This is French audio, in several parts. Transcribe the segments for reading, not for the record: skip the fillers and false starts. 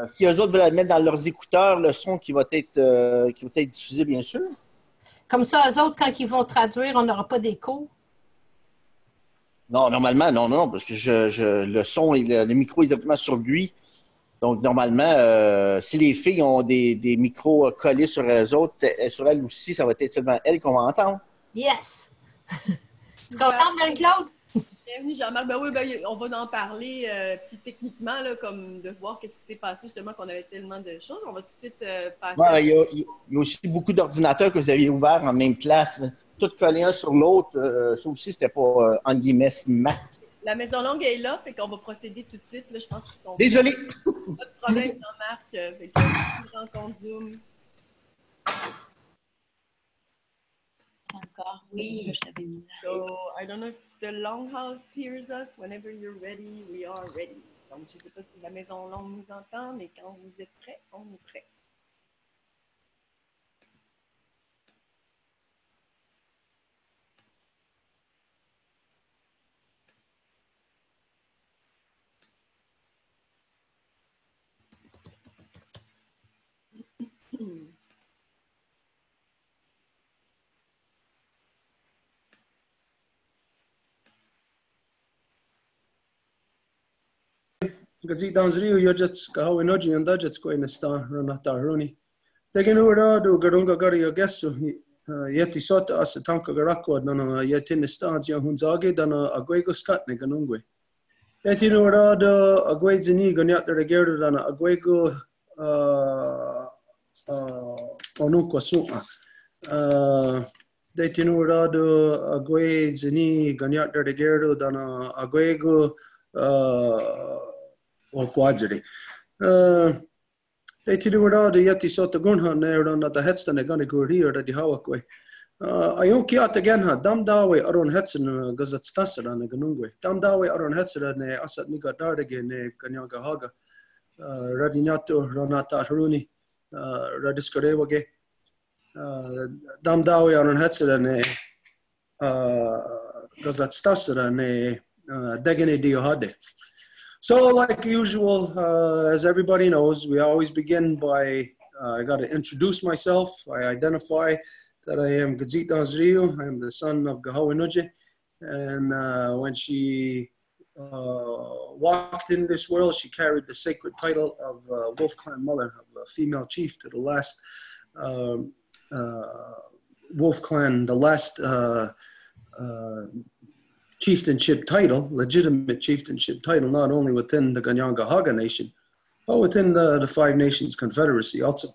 Si eux autres veulent mettre dans leurs écouteurs le son qui va être diffusé, bien sûr. Comme ça, eux autres, quand ils vont traduire, on n'aura pas d'écho. Non, normalement, non, parce que le son et le micro est exactement sur lui. Donc, normalement, si les filles ont des micros collés sur elles autres, sur elles aussi, ça va être seulement elles qu'on va entendre. Yes! Tu es contente, Marie-Claude? Bienvenue, Jean-Marc. Ben oui, ben, on va en parler plus techniquement, là, comme de voir qu'est-ce qui s'est passé, justement, qu'on avait tellement de choses. On va tout de suite passer. Ouais, il y a aussi beaucoup d'ordinateurs que vous aviez ouverts en même place, tout collés un sur l'autre. Ça aussi, c'était pas, en guillemets, smart. La maison longue est là, fait qu'on va procéder tout de suite. Là, je pense qu'ils sont... Désolé! Pas de problème, Jean-Marc. Fait que, rencontre Zoom. Encore, oui, je t'avais mis là. So, I don't know if the Longhouse hears us. Whenever you're ready, we are ready. Donc, je ne sais pas si la maison longue nous entend, mais quand vous êtes prêts, on est prêts. Gazit Danzriu Yojets Kahawinoji and Dajets Quainestan Ranata Runi. Tegenura do Garunga Gari Ogesu Yeti Sota Asatanka Garakwa Dana Yetin Estancia Hunzagi Dana Aguego Skatne Ganungwe. Yetinura do Aguezini Ganyat the Regerdo Dana Aguego Onuka Suma. Detinura do Aguezini Ganyat the Regerdo Dana Aguego or quadri. They tell you what the Yeti sort of gunhan there on the headstand they're going to go here at the Hawakway. I don't care again, Dam Dawe aron Hetson Gazet Stasser on the Ganungwe. Dam Dawe aron Hetzer and Asat Niga Dardige, Ganyaga Haga, Radinato, Ronata Runi, Radiskarewage. Dam Dawe aron Hetzer and Gazet Stasser and Degene Diohade. So, like usual, as everybody knows, we always begin by, I got to introduce myself. I identify that I am Gazit Azriu. I am the son of Gahawinuji. And when she walked in this world, she carried the sacred title of Wolf Clan Mother, of a female chief to the last Wolf Clan, the last chieftainship title, legitimate chieftainship title, not only within the Ganyanga Haga Nation, but within the Five Nations Confederacy also.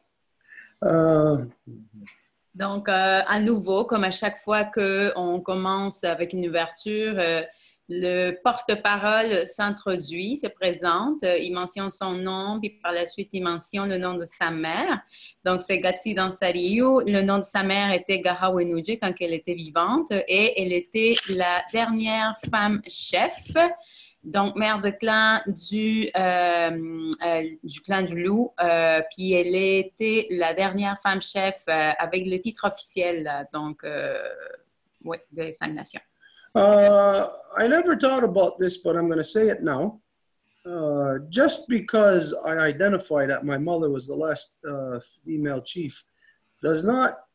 Donc, à nouveau, comme à chaque fois qu'on commence avec une ouverture, le porte-parole s'introduit, se présente, il mentionne son nom, puis par la suite, il mentionne le nom de sa mère. Donc, c'est Gatsi Dansariou. Le nom de sa mère était Gahawenuji quand elle était vivante et elle était la dernière femme chef, donc mère de clan du clan du Loup. Puis elle était la dernière femme chef avec le titre officiel, donc, oui, des Cinq Nations. I never thought about this, but I'm going to say it now. Just because I identify that my mother was the last female chief does not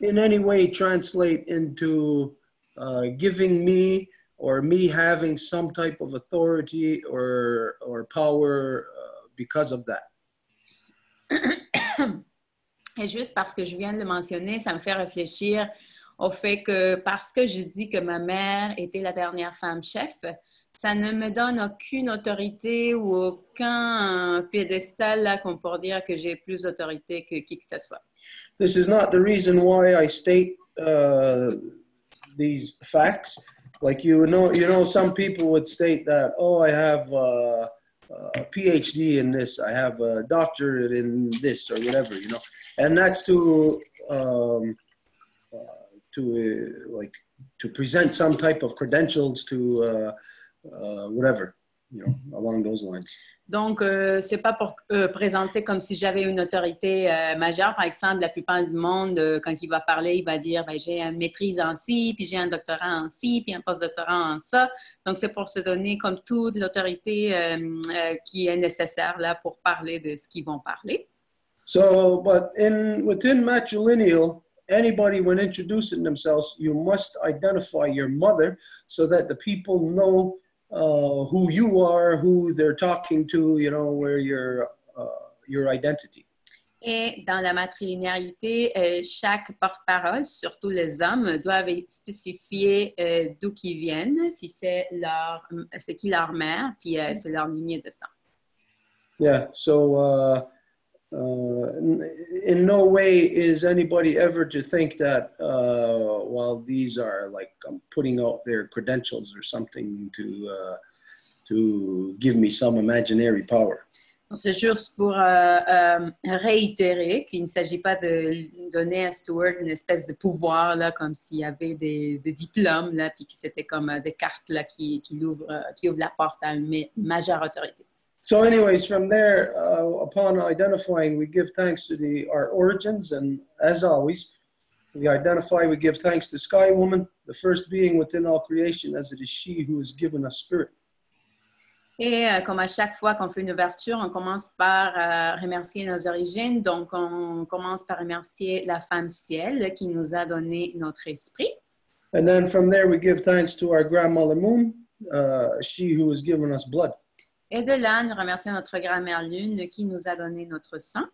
in any way translate into giving me or me having some type of authority or power because of that. Et juste parce que je viens de le mentionner, ça me fait réfléchir au fait que parce que je dis que ma mère était la dernière femme chef, ça ne me donne aucune autorité ou aucun piédestal là qu'on pourrait dire que j'ai plus d'autorité que qui que ce soit. This is not the reason why I state these facts. Like you know, some people would state that, oh, I have a PhD in this, I have a doctorate in this or whatever, you know, and that's to present some type of credentials to whatever, you know, along those lines. Donc, c'est pas pour présenter comme si j'avais une autorité majeure. Par exemple, la plupart du monde, quand il va parler, il va dire ben, j'ai une maîtrise en ci, puis j'ai un doctorat en ci, puis un postdoctorat en ça. Donc, c'est pour se donner comme toute l'autorité qui est nécessaire là pour parler de ce qu'ils vont parler. So, but within matrilineal, anybody when introducing themselves, you must identify your mother so that the people know who you are, who they're talking to, you know, where your identity. Et dans la matrilinéarité, chaque porte-parole, surtout les hommes, doivent spécifier d'où ils viennent, si c'est qui leur mère, puis c'est leur lignée de sang. Yeah, so in no way is anybody ever to think that, well, these are like I'm putting out their credentials or something to give me some imaginary power. C'est juste pour réitérer qu'il ne s'agit pas de donner à Stuart une espèce de pouvoir, là, comme s'il y avait des diplômes, là, puis que c'était comme des cartes là, qui ouvrent la porte à une majeure autorité. So anyways, from there, upon identifying, we give thanks to our origins, and as always, we give thanks to Sky Woman, the first being within all creation, as it is she who has given us spirit. Et comme à chaque fois qu'on fait une ouverture, on commence par remercier nos origines. Donc, on commence par remercier la femme ciel qui nous a donné notre esprit. And then from there, we give thanks to our grandmother Moon, she who has given us blood. Et de là, nous remercions notre grand-mère Lune qui nous a donné notre sang.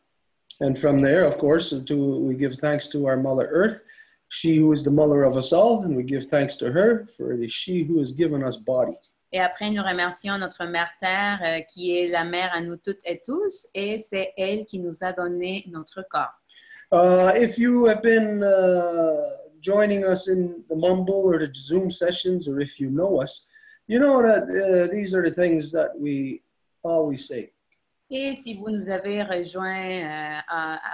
And from there, of course, we give thanks to our Mother Earth, she who is the mother of us all, and we give thanks to her, for it is she who has given us body. Et après, nous remercions notre Mère Terre, qui est la mère à nous toutes et tous, et c'est elle qui nous a donné notre corps. If you have been joining us in the Mumble or the Zoom sessions, or if you know us, you know that these are the things that we always say. Et si vous nous avez rejoints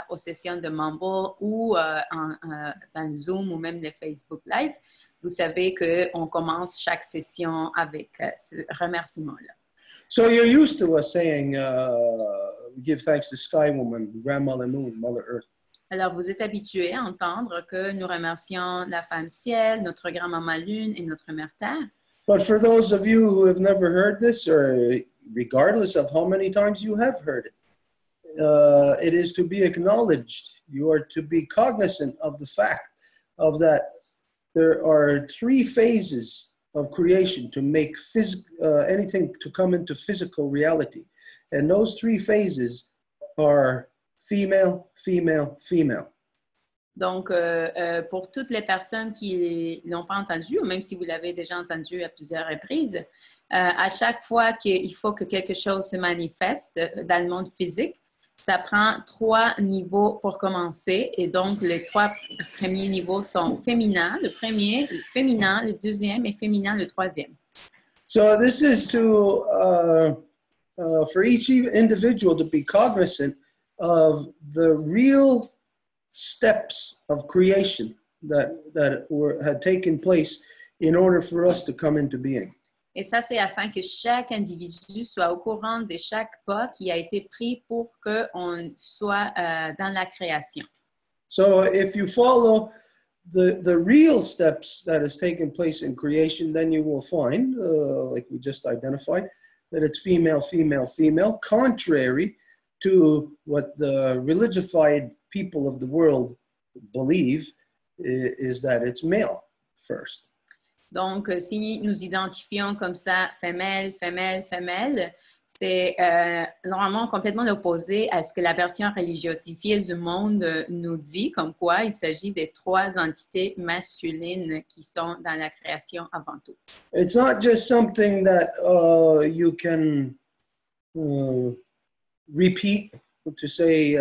aux sessions de Mumble ou dans le Zoom ou même le Facebook Live, vous savez qu'on commence chaque session avec ce remerciement-là. So you're used to us saying, give thanks to Sky Woman, Grandmother Moon, Mother Earth. Alors, vous êtes habitués à entendre que nous remercions la femme ciel, notre grand-maman lune et notre mère terre. But for those of you who have never heard this, or regardless of how many times you have heard it, it is to be acknowledged. You are to be cognizant of the fact of that there are three phases of creation to make anything to come into physical reality. And those three phases are female, female, female. Donc, pour toutes les personnes qui ne l'ont pas entendu, ou même si vous l'avez déjà entendu à plusieurs reprises, à chaque fois qu'il faut que quelque chose se manifeste dans le monde physique, ça prend 3 niveaux pour commencer. Et donc, les 3 premiers niveaux sont féminins, le premier, féminin, le deuxième et féminin, le troisième. So this is to, for each individual to be cognizant of the real steps of creation that had taken place in order for us to come into being. Et ça, c'est afin que chaque individu soit au courant de chaque pas qui a été pris pour qu'on soit dans la création. So if you follow the real steps that has taken place in creation, then you will find, like we just identified, that it's female, female, female, contrary to what the religified people of the world believe is that it's male first. Donc, si nous identifions comme ça femelle, femelle, femelle, c'est normalement complètement l'opposé à ce que la version religiosifiée du monde nous dit, comme quoi il s'agit des 3 entités masculines qui sont dans la création avant tout. It's not just something that you can repeat to say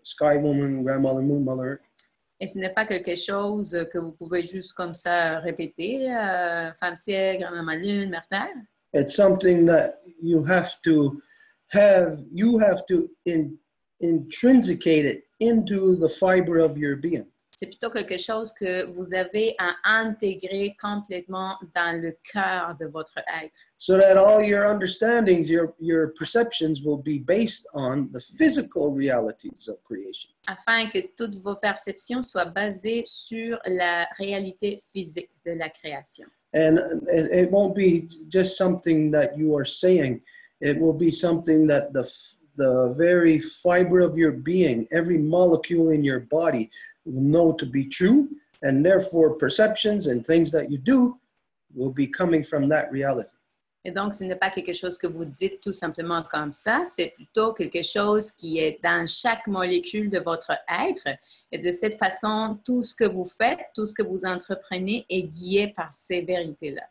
Sky Woman, Grandmother Moon, Mother Earth. Et ce n'est pas quelque chose que vous pouvez juste comme ça répéter, femme ciel, grand-maman lune, mère terre. It's something that you have to intrinsicate it into the fiber of your being. C'est plutôt quelque chose que vous avez à intégrer complètement dans le cœur de votre être. So that all your understandings, your perceptions will be based on the physical realities of creation. Afin que toutes vos perceptions soient basées sur la réalité physique de la création. And it won't be just something that you are saying. It will be something that the very fiber of your being, every molecule in your body will know to be true. And therefore, perceptions and things that you do will be coming from that reality. Et donc, ce n'est pas quelque chose que vous dites tout simplement comme ça, c'est plutôt quelque chose qui est dans chaque molécule de votre être. Et de cette façon, tout ce que vous faites, tout ce que vous entreprenez est guidé par ces vérités-là.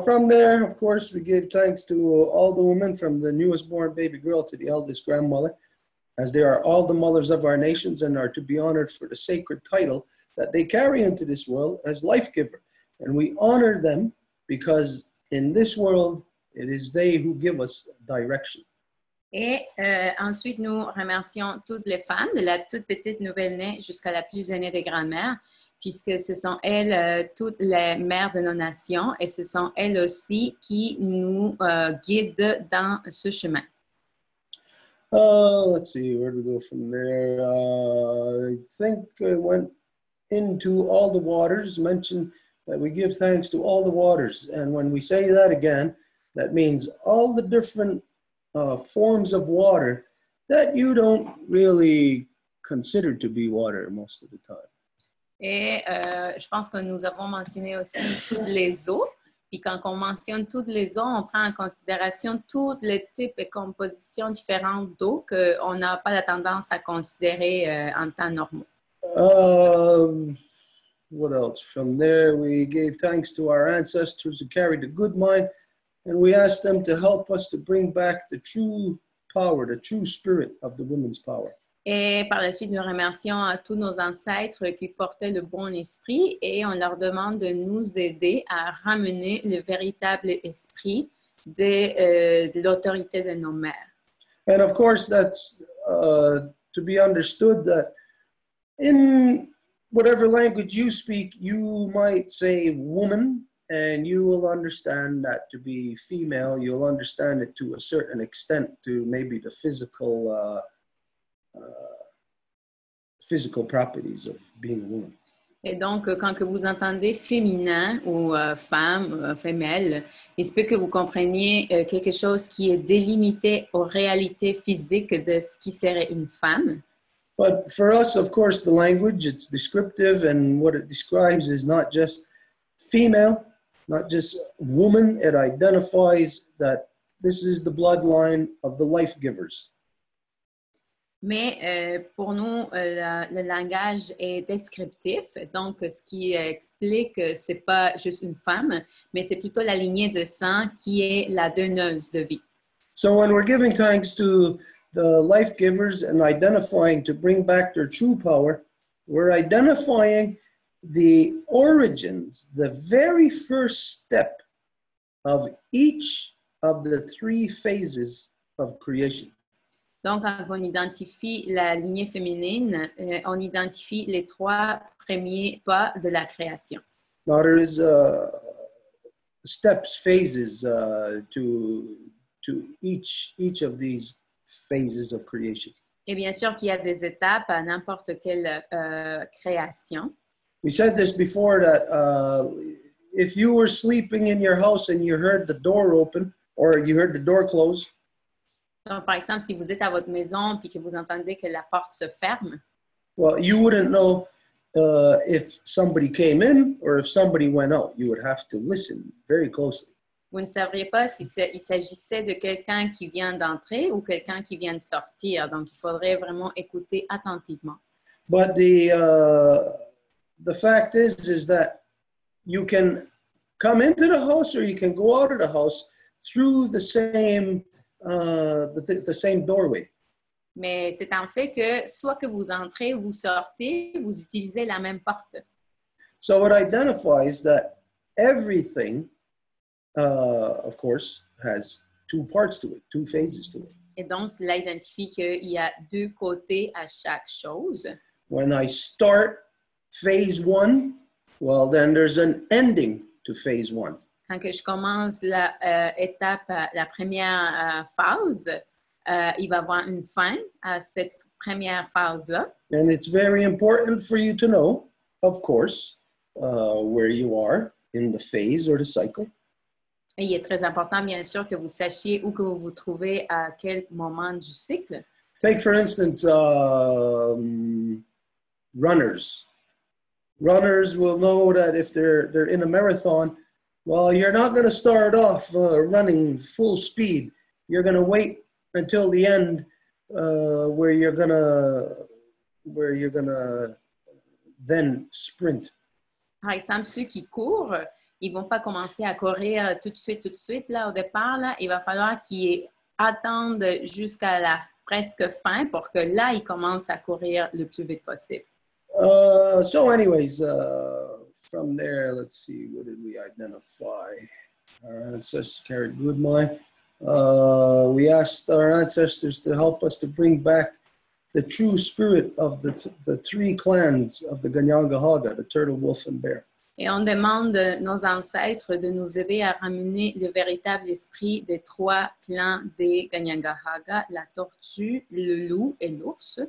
From there, of course, we give thanks to all the women, from the newest born baby girl to the eldest grandmother, as they are all the mothers of our nations and are to be honored for the sacred title that they carry into this world as life giver. And we honor them because in this world, it is they who give us direction. Et ensuite, nous remercions toutes les femmes, de la toute petite nouvelle-née jusqu'à la plus aînée des grands-mères, puisque ce sont elles, toutes les mères de nos nations, et ce sont elles aussi qui nous guident dans ce chemin. Let's see, where do we go from there? I think I went into all the waters, mentioned that we give thanks to all the waters. And when we say that again, that means all the different forms of water that you don't really consider to be water most of the time. Et je pense que nous avons mentionné aussi toutes les eaux. Puis quand on mentionne toutes les eaux, on prend en considération tous les types et compositions différentes d'eau qu'on n'a pas la tendance à considérer en temps normaux. What else? From there, we gave thanks to our ancestors who carried the good mind, and we asked them to help us to bring back the true power, the true spirit of the women's power. Et par la suite, nous remercions à tous nos ancêtres qui portaient le bon esprit et on leur demande de nous aider à ramener le véritable esprit de l'autorité de nos mères. And of course, that's to be understood that in whatever language you speak, you might say woman, and you will understand that to be female. You'll understand it to a certain extent, to maybe the physical properties of being a woman. Et donc, quand que vous entendez féminin ou femme, femelle, il se peut que vous compreniez quelque chose qui est délimité aux réalités physiques de ce qui serait une femme. But for us, of course, the language, it's descriptive, and what it describes is not just female, not just woman. It identifies that this is the bloodline of the life givers. Mais pour nous, le langage est descriptif. Donc, ce qui explique que ce n'est pas juste une femme, mais c'est plutôt la lignée de sang qui est la donneuse de vie. So when we're giving thanks to the life givers and identifying to bring back their true power, we're identifying the origins, the very first step of each of the three phases of creation. Donc, quand on identifie la lignée féminine, on identifie les trois premiers pas de la création. Now there is steps, phases to each of these phases of creation. Et bien sûr qu'il y a des étapes à n'importe quelle création. We said this before that if you were sleeping in your house and you heard the door open or you heard the door close, Donc, par exemple, si vous êtes à votre maison et que vous entendez que la porte se ferme, well, you wouldn't know if somebody came in or if somebody went out. You would have to listen very closely. vous ne sauriez pas s'il s'agissait de quelqu'un qui vient d'entrer ou quelqu'un qui vient de sortir. Donc, il faudrait vraiment écouter attentivement. But the fact is that you can come into the house or you can go out of the house through the same doorway. Mais c'est en fait que soit que vous entrez ou vous sortez, vous utilisez la même porte. So it identifies that everything, of course, has two parts to it, two phases to it. Et donc, cela identifie qu'il y a deux côtés à chaque chose. When I start phase one, well, then there's an ending to phase one. Quand que je commence la première phase, il va y avoir une fin à cette première phase-là. And it's very important for you to know, of course, where you are in the phase or the cycle. Et il est très important, bien sûr, que vous sachiez où que vous vous trouvez à quel moment du cycle. Take, for instance, runners. Runners will know that if they're in a marathon, well, you're not going to start off running full speed. You're going to wait until the end where you're gonna then sprint. Par exemple, ceux qui courent, ils ne vont pas commencer à courir tout de suite, là, au départ. Là, il va falloir qu'ils attendent jusqu'à la presque fin pour que là, ils commencent à courir le plus vite possible. So anyways, from there, let's see, what did we identify? Our ancestors carried good mind. We asked our ancestors to help us to bring back the true spirit of the three clans of the Ganyangahaga, the turtle, wolf, and bear. Et on demande nos ancêtres de nous aider à ramener le véritable esprit des trois clans des Ganyangahaga, la tortue, le loup et l'ours.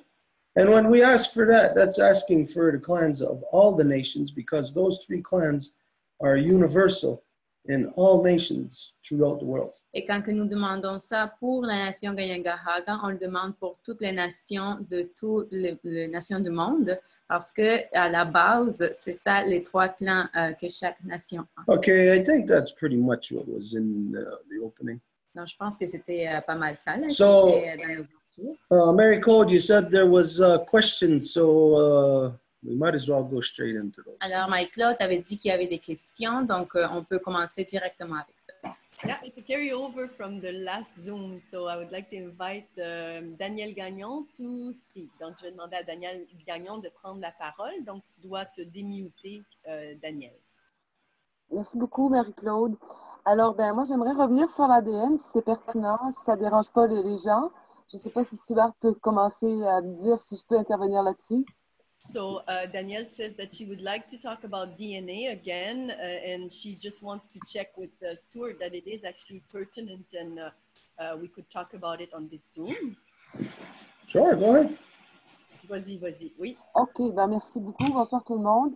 And when we ask for that, that's asking for the clans of all the nations, because those three clans are universal in all nations throughout the world. Et quand que nous demandons ça pour la nation Ganyangahaga, on le demande pour toutes les nations de toutes les nations du monde, parce que à la base, c'est ça les trois clans que chaque nation a. Okay, I think that's pretty much what was in the opening. Donc, je pense que c'était pas mal ça, là, So, qui était dans l'ouverture. Mary Claude, you said there was questions, so we might as well go straight into those. Alors, Marie-Claude avait dit qu'il y avait des questions, donc on peut commencer directement avec ça. Yeah, it's a carryover from the last Zoom. So I would like to invite Daniel Gagnon to speak. Donc, je vais demander à Daniel Gagnon de prendre la parole. Donc, tu dois te démuter, Daniel. Merci beaucoup, Marie-Claude. Alors, moi, j'aimerais revenir sur l'ADN, si c'est pertinent, si ça ne dérange pas les gens. Je ne sais pas si Stuart peut commencer à me dire si je peux intervenir là-dessus. So Danielle says that she would like to talk about DNA again, and she just wants to check with Stuart that it is actually pertinent, and we could talk about it on this Zoom. Sure, go ahead. Vas-y, oui. OK, merci beaucoup. Bonsoir tout le monde.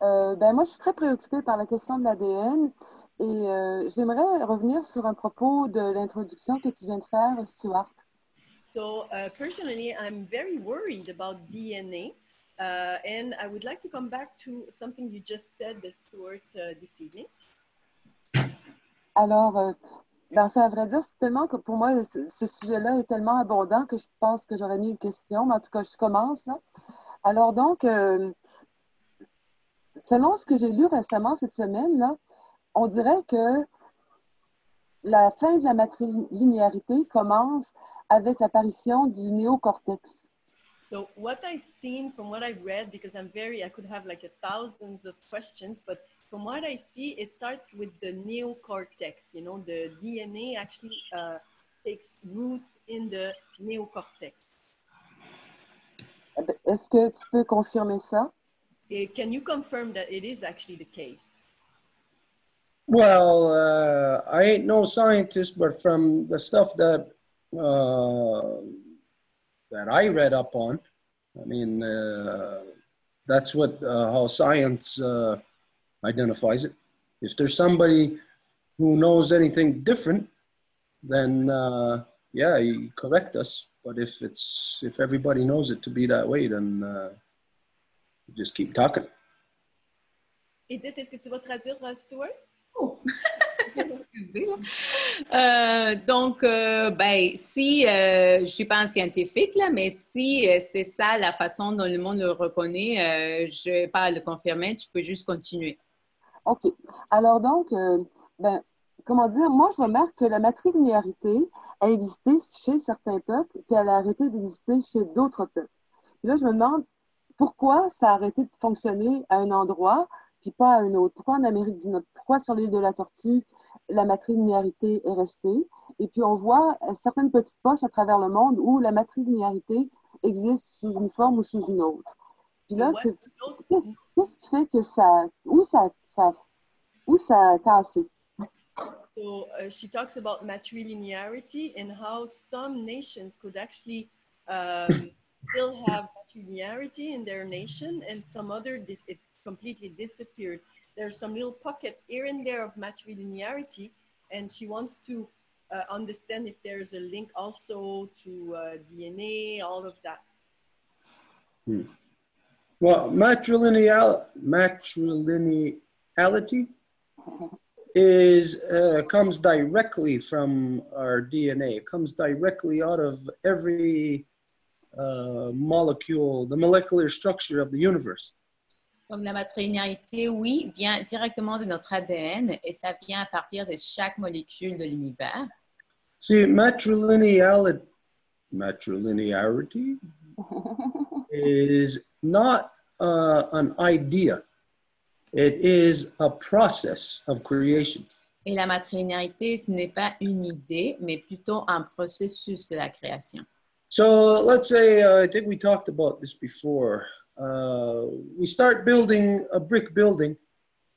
Moi, je suis très préoccupée par la question de l'ADN et j'aimerais revenir sur un propos de l'introduction que tu viens de faire, Stuart. So personally, I'm very worried about DNA. And I would like to come back to something you just said, Stuart, this evening. Alors, à vrai dire, c'est tellement que pour moi, ce sujet-là est tellement abondant que je pense que j'aurais mis une question, mais en tout cas, je commence là. Alors donc, selon ce que j'ai lu récemment cette semaine-là, on dirait que la fin de la matrilinéarité commence avec l'apparition du néocortex. So what I've seen from what I've read, because I could have like thousands of questions, but from what I see, it starts with the neocortex. You know, the DNA actually takes root in the neocortex. Est-ce que tu peux confirmer ça? Can you confirm that it is actually the case? Well, I ain't no scientist, but from the stuff that I read up on, I mean, that's what how science identifies it. If there's somebody who knows anything different, then yeah, you correct us. But if everybody knows it to be that way, then just keep talking. Edith, est-ce que tu vas traduire, Stuart? Oh. Excusez. Donc, si je ne suis pas un scientifique, là, mais si c'est ça la façon dont le monde le reconnaît, je ne vais pas le confirmer, tu peux juste continuer. OK. Alors donc, comment dire, moi je remarque que la matrilinéarité a existé chez certains peuples, puis elle a arrêté d'exister chez d'autres peuples. Puis là, je me demande pourquoi ça a arrêté de fonctionner à un endroit, puis pas à un autre. Pourquoi en Amérique du Nord? Pourquoi sur l'île de la Tortue, la matrilinéarité est restée? Et puis on voit certaines petites poches à travers le monde où la matrilinéarité existe sous une forme ou sous une autre. Puis là, what c'est note- qu'est-ce qui fait que où ça a cassé? So she talks about matrilinearity and how some nations could actually still have matrilinearity in their nation, and some other it completely disappeared. There are some little pockets here and there of matrilinearity, and she wants to understand if there's a link also to DNA, all of that. Well, matrilineality is comes directly from our DNA. It comes directly out of every molecule, the molecular structure of the universe. Donc, la matrilinéarité, oui, vient directement de notre ADN et ça vient à partir de chaque molécule de l'univers. See, matrilinearity is not an idea. It is a process of creation. Et la matrilinéarité, ce n'est pas une idée, mais plutôt un processus de la création. So let's say, I think we talked about this before. We start building a brick building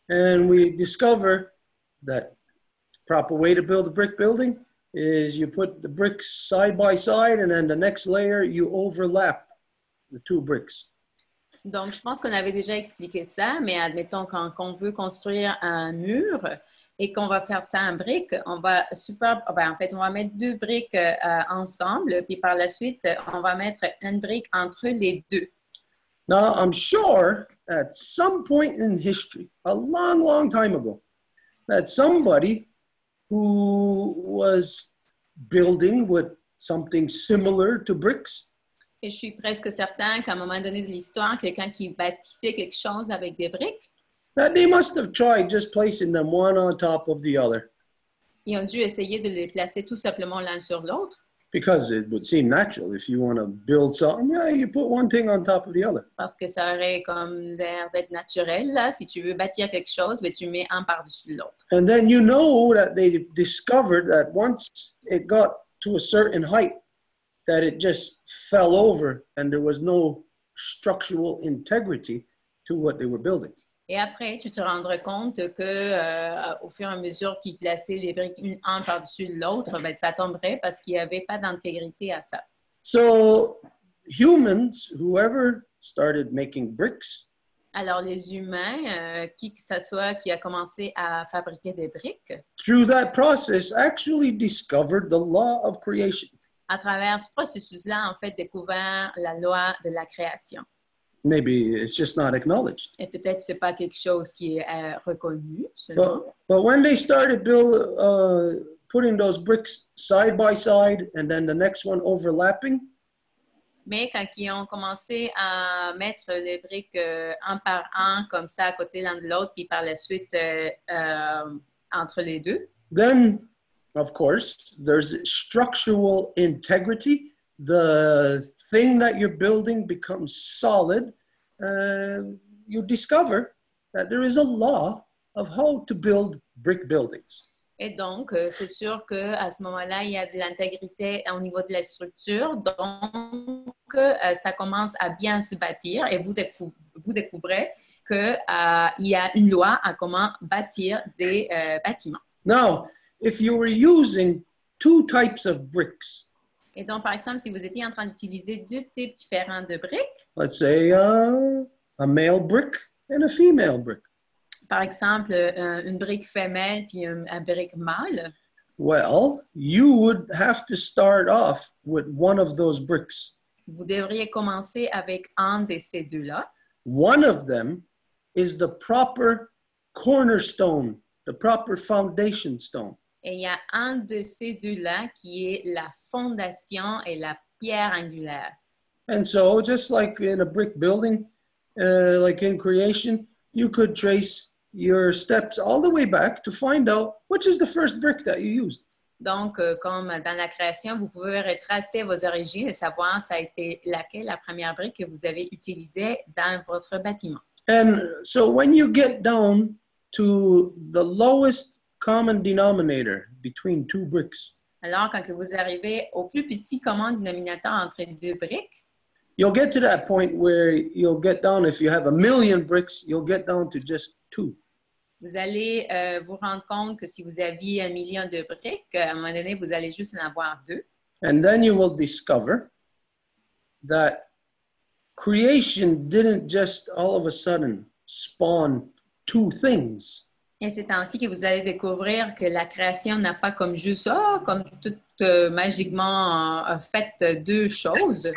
and we discover that the proper way to build a brick building is you put the bricks side by side and then the next layer you overlap the two bricks. Donc, je pense qu'on avait déjà expliqué ça, mais admettons quand on veut construire un mur et qu'on va faire ça en briques, on va en fait, on va mettre deux briques ensemble, puis par la suite, on va mettre une brique entre les deux. Now, I'm sure at some point in history, a long, long time ago, that somebody who was building with something similar to bricks, Et je suis presque certain qu'à un moment donné de l'histoire, quelqu'un qui bâtissait quelque chose avec des briques, that they must have tried just placing them one on top of the other, ils ont dû essayer de les placer tout simplement l'un sur l'autre. because it would seem natural. If you want to build something, yeah, you put one thing on top of the other. Parce que ça aurait comme l'air d'être naturel, là. Si tu veux bâtir quelque chose, ben, tu mets un par-dessus l'autre. And then you know that they discovered that once it got to a certain height, that it just fell over and there was no structural integrity to what they were building. Et après, tu te rendras compte que au fur et à mesure qu'ils plaçaient les briques un par-dessus l'autre, ben, ça tomberait parce qu'il n'y avait pas d'intégrité à ça. So humans, whoever started making bricks, Alors, les humains, qui que ce soit qui a commencé à fabriquer des briques, through that process actually discovered the law of creation. à travers ce processus-là, en fait, découvert la loi de la création. Maybe it's just not acknowledged. Et peut-être que ce n'est pas quelque chose qui est reconnu seulement. But when they started putting those bricks side by side and then the next one overlapping, Mais quand ils ont commencé à mettre les briques un par un, comme ça, à côté l'un de l'autre, puis par la suite entre les deux, then, of course, there's structural integrity. The thing that you're building becomes solid. You discover that there is a law of how to build brick buildings. et donc, c'est sûr qu'à ce moment-là, il y a de l'intégrité au niveau de la structure. Donc, ça commence à bien se bâtir et vous découvrez qu'il y a une loi à comment bâtir des bâtiments. Now, if you were using two types of bricks, Et donc, par exemple, si vous étiez en train d'utiliser deux types différents de briques, let's say a male brick and a female brick, par exemple, une brique femelle puis un brique mâle, well, you would have to start off with one of those bricks. vous devriez commencer avec un de ces deux-là. One of them is the proper cornerstone, the proper foundation stone. Et il y a un de ces deux-là qui est la fondation et la pierre angulaire. And so, just like in a brick building, like in creation, you could trace your steps all the way back to find out which is the first brick that you used. Donc, comme dans la création, vous pouvez retracer vos origines et savoir ça a été laquelle la première brique que vous avez utilisée dans votre bâtiment. And so when you get down to the lowest common denominator between two bricks, Alors, quand que vous arrivez au plus petit commun dénominateur entre deux briques, you'll get to that point where you'll get down, if you have 1,000,000 bricks, you'll get down to just 2. Vous allez vous rendre compte que si vous aviez 1 million de briques, à un moment donné, vous allez juste en avoir 2. And then you will discover that creation didn't just all of a sudden spawn 2 things. Et c'est ainsi que vous allez découvrir que la création n'a pas comme juste, comme tout magiquement fait 2 choses.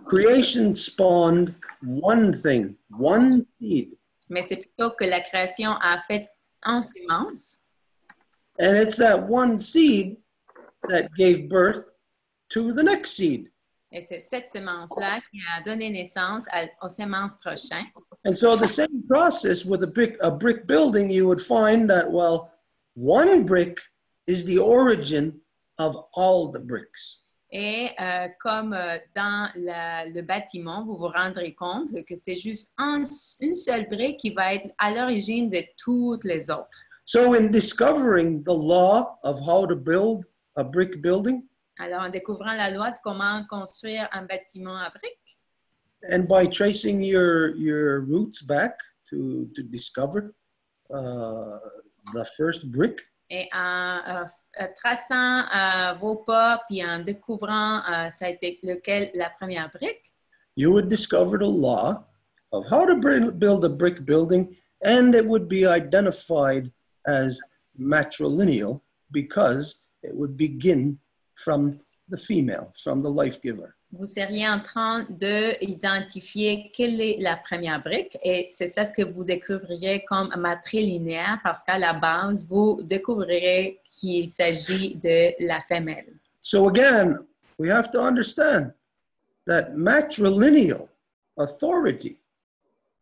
Creation spawned 1 thing, 1 seed. Mais c'est plutôt que la création a fait en sémence. And it's that 1 seed that gave birth to the next seed. Et c'est cette semence-là qui a donné naissance aux semences prochaines. And so the same process with a brick building, you would find that, well, 1 brick is the origin of all the bricks. Et comme dans le bâtiment, vous vous rendrez compte que c'est juste une seule brique qui va être à l'origine de toutes les autres. So in discovering the law of how to build a brick building, Alors, en découvrant la loi de comment construire un bâtiment à briques, and by tracing your roots back to discover the first brick, et en traçant vos pas, puis en découvrant ça a été lequel la première brique, you would discover the law of how to build a brick building, and it would be identified as matrilineal because it would begin from the female, from the life giver. vous seriez en train d'identifier quelle est la première brique et c'est ça ce que vous découvririez comme matrilinéaire parce qu'à la base, vous découvrirez qu'il s'agit de la femelle. So again, we have to understand that matrilineal authority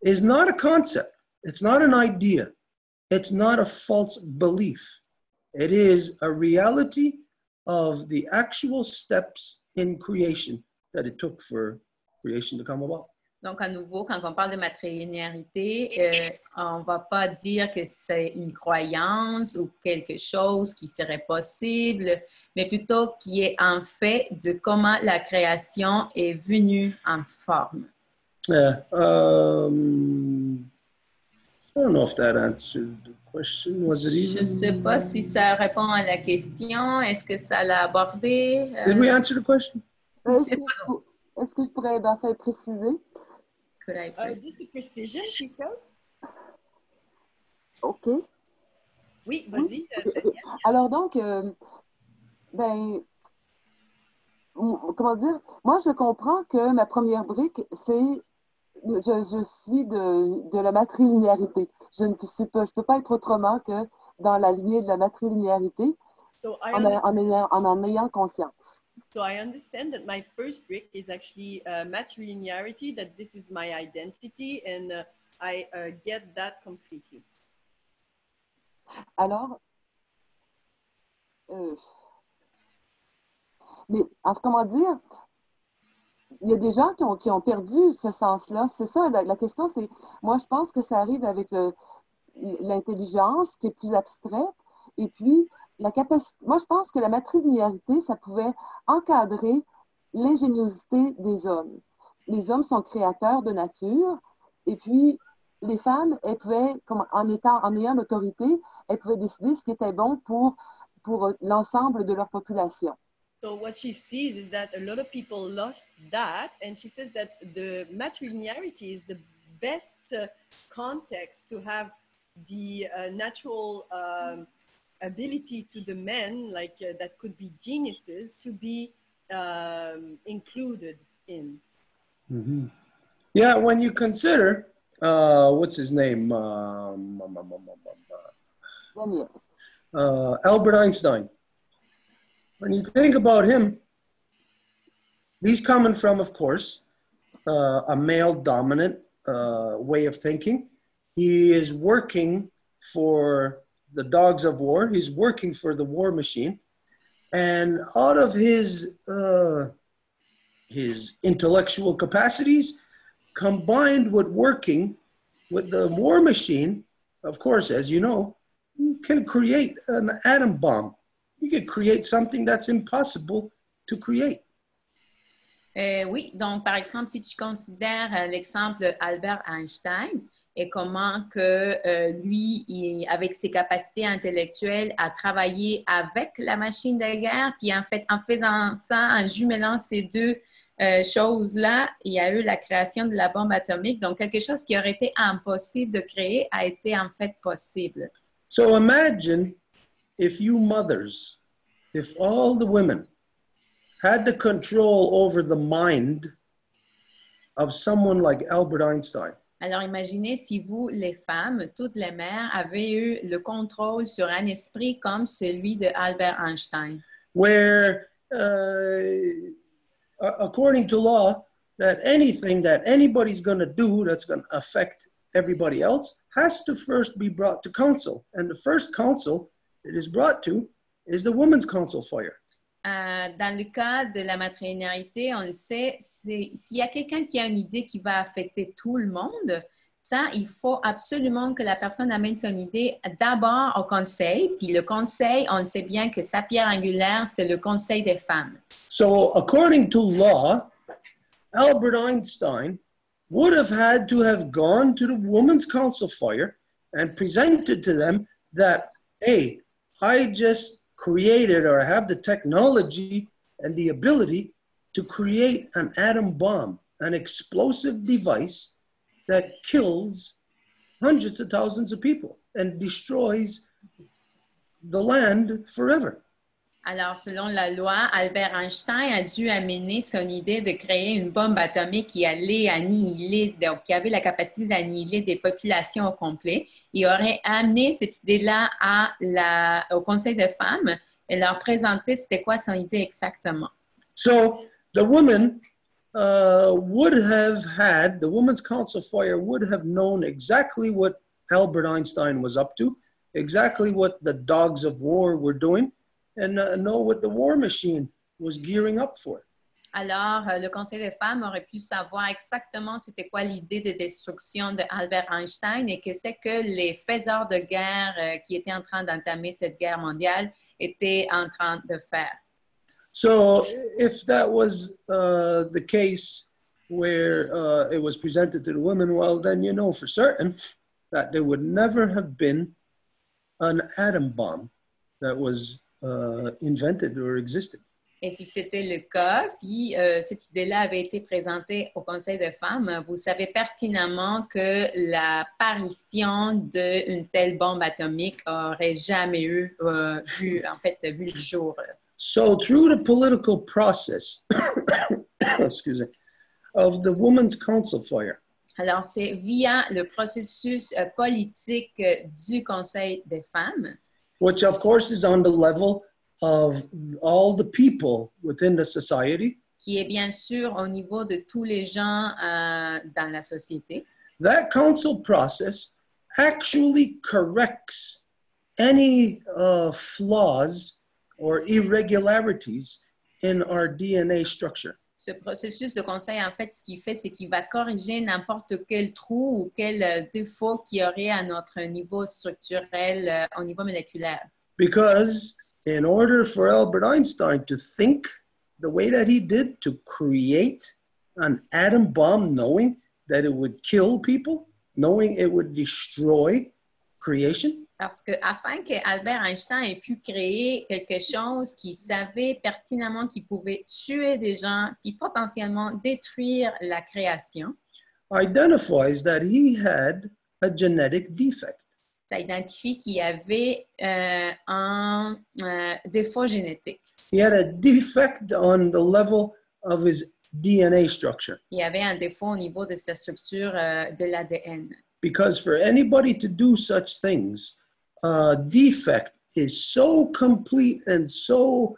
is not a concept. It's not an idea. It's not a false belief. It is a reality of the actual steps in creation that it took for creation to come about. Donc, à nouveau, quand on parle de matrilinéarité, on ne va pas dire que c'est une croyance ou quelque chose qui serait possible, mais plutôt qui est en fait de comment la création est venue en forme. Yeah. I don't know if that answered the question. Was it even? Je ne sais pas si ça répond à la question. Est-ce que ça l'a abordé? Did we answer the question? Est-ce que je pourrais faire préciser? Could I Just a precision, she says. OK. Oui, vas-y. Alors donc, comment dire? Moi, je comprends que ma première brique, c'est je suis de la matrilinéarité. Je ne peux pas être autrement que dans la lignée de la matrilinéarité en ayant conscience. So I understand that my first brick is actually matrilinearity, that this is my identity, and I get that completely. Alors, mais comment dire? Il y a des gens qui ont perdu ce sens-là. C'est ça, la question, c'est... Moi, je pense que ça arrive avec l'intelligence qui est plus abstraite. Et puis, la capacité... Moi, je pense que la matrilinéarité, ça pouvait encadrer l'ingéniosité des hommes. Les hommes sont créateurs de nature. Et puis, les femmes, elles pouvaient, en ayant l'autorité, elles pouvaient décider ce qui était bon pour l'ensemble de leur population. So what she sees is that a lot of people lost that, and she says that the matrilinearity is the best context to have the natural ability to the men, like that could be geniuses, to be included in. Mm-hmm. Yeah, when you consider, what's his name? Albert Einstein. When you think about him, he's coming from, of course, a male-dominant way of thinking. He is working for the dogs of war. He's working for the war machine. And out of his intellectual capacities, combined with working with the war machine, of course, as you know, you can create an atom bomb. You could create something that's impossible to create. Oui, donc par exemple, si tu considères l'exemple Albert Einstein et comment que lui, avec ses capacités intellectuelles, a travaillé avec la machine de guerre, puis en fait, en faisant ça, en jumelant ces deux choses-là, il y a eu la création de la bombe atomique. Donc, quelque chose qui aurait été impossible de créer a été en fait possible. So imagine if you mothers, if all the women had the control over the mind of someone like Albert Einstein. Alors, imaginez si vous, les femmes, toutes les mères, avez eu le contrôle sur un esprit comme celui de Albert Einstein. Where, according to law, that anything that anybody's going to do that's going to affect everybody else has to first be brought to council. And the first council it is brought to is the Women's Council Fire. Dans le cas de la maternité, on le sait, s'il y a quelqu'un qui a une idée qui va affecter tout le monde, ça, il faut absolument que la personne amène son idée d'abord au conseil. Puis le conseil, on sait bien que sa pierre angulaire, c'est le conseil des femmes. So according to law, Albert Einstein would have had to have gone to the Women's Council Fire and presented to them that, hey, I just created or have the technology and the ability to create an atom bomb, an explosive device that kills hundreds of thousands of people and destroys the land forever. Alors, selon la loi, Albert Einstein a dû amener son idée de créer une bombe atomique qui allait annihiler, donc qui avait la capacité d'annihiler des populations au complet. Il aurait amené cette idée-là au Conseil des femmes et leur présenter c'était quoi son idée exactement. So the women would have had, the Women's Council Fire would have known exactly what Albert Einstein was up to, exactly what the dogs of war were doing, and know what the war machine was gearing up for. Alors, le Conseil des femmes aurait pu savoir exactement c'était quoi l'idée de destruction de Albert Einstein et que c'est que les faiseurs de guerre qui étaient en train d'entamer cette guerre mondiale étaient en train de faire. So if that was the case where it was presented to the women, well, then you know for certain that there would never have been an atom bomb that was invented or existed. Et si c'était le cas, si cette idée-là avait été présentée au Conseil des femmes, vous savez pertinemment que l'apparition d'une telle bombe atomique aurait jamais vu le jour. So through the political process, excuse me, of the Women's Council Fire, alors c'est via le processus politique du Conseil des femmes, which of course is on the level of all the people within the society, qui est bien sûr au niveau de tous les gens dans la société. that council process actually corrects any flaws or irregularities in our DNA structure. Ce processus de conseil, en fait, ce qu'il fait, c'est qu'il va corriger n'importe quel trou ou quel défaut qu'il y aurait à notre niveau structurel, au niveau moléculaire. Because in order for Albert Einstein to think the way that he did, to create an atom bomb knowing that it would kill people, knowing it would destroy creation, Parce que afin que Albert Einstein ait pu créer quelque chose qu'il savait pertinemment qu'il pouvait tuer des gens puis potentiellement détruire la création, identifies that he had a genetic defect. ça identifie qu'il y avait un défaut génétique. He had a defect on the level of his DNA structure. Il y avait un défaut au niveau de sa structure de l'ADN. Because for anybody to do such things, defect is so complete and so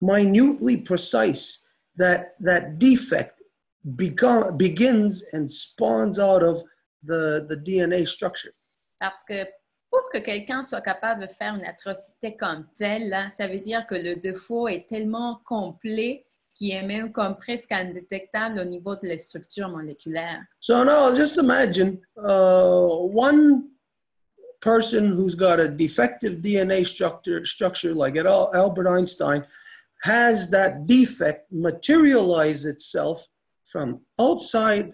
minutely precise that that defect begins and spawns out of the DNA structure. Parce que pour que quelqu'un soit capable de faire une atrocité comme telle, là, ça veut dire que le défaut est tellement complet qui est même comme presque indétectable au niveau de la structure moléculaire. So now just imagine one person who's got a defective DNA structure like Albert Einstein has that defect materialize itself from inside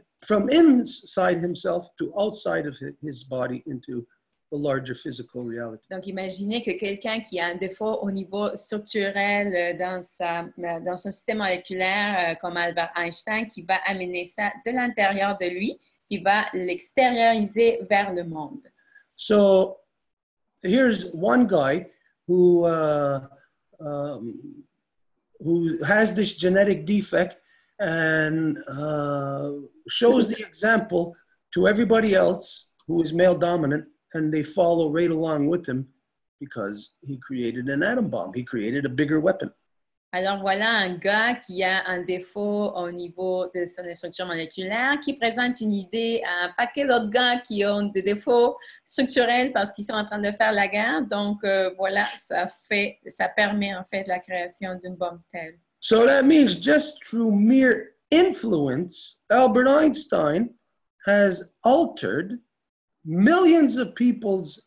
himself to outside of his body into the larger physical reality. Donc, imaginez que quelqu'un qui a un défaut au niveau structurel dans son système moléculaire, comme Albert Einstein, qui va amener ça de l'intérieur de lui, il va l'extérioriser vers le monde. So here's one guy who has this genetic defect and shows the example to everybody else who is male dominant, and they follow right along with him because he created an atom bomb. He created a bigger weapon. Alors voilà un gars qui a un défaut au niveau de son structure moléculaire, qui présente une idée à un paquet d'autres gars qui ont des défauts structurels parce qu'ils sont en train de faire la guerre. Donc voilà, ça permet en fait la création d'une bombe telle. So that means just through mere influence, Albert Einstein has altered millions of people's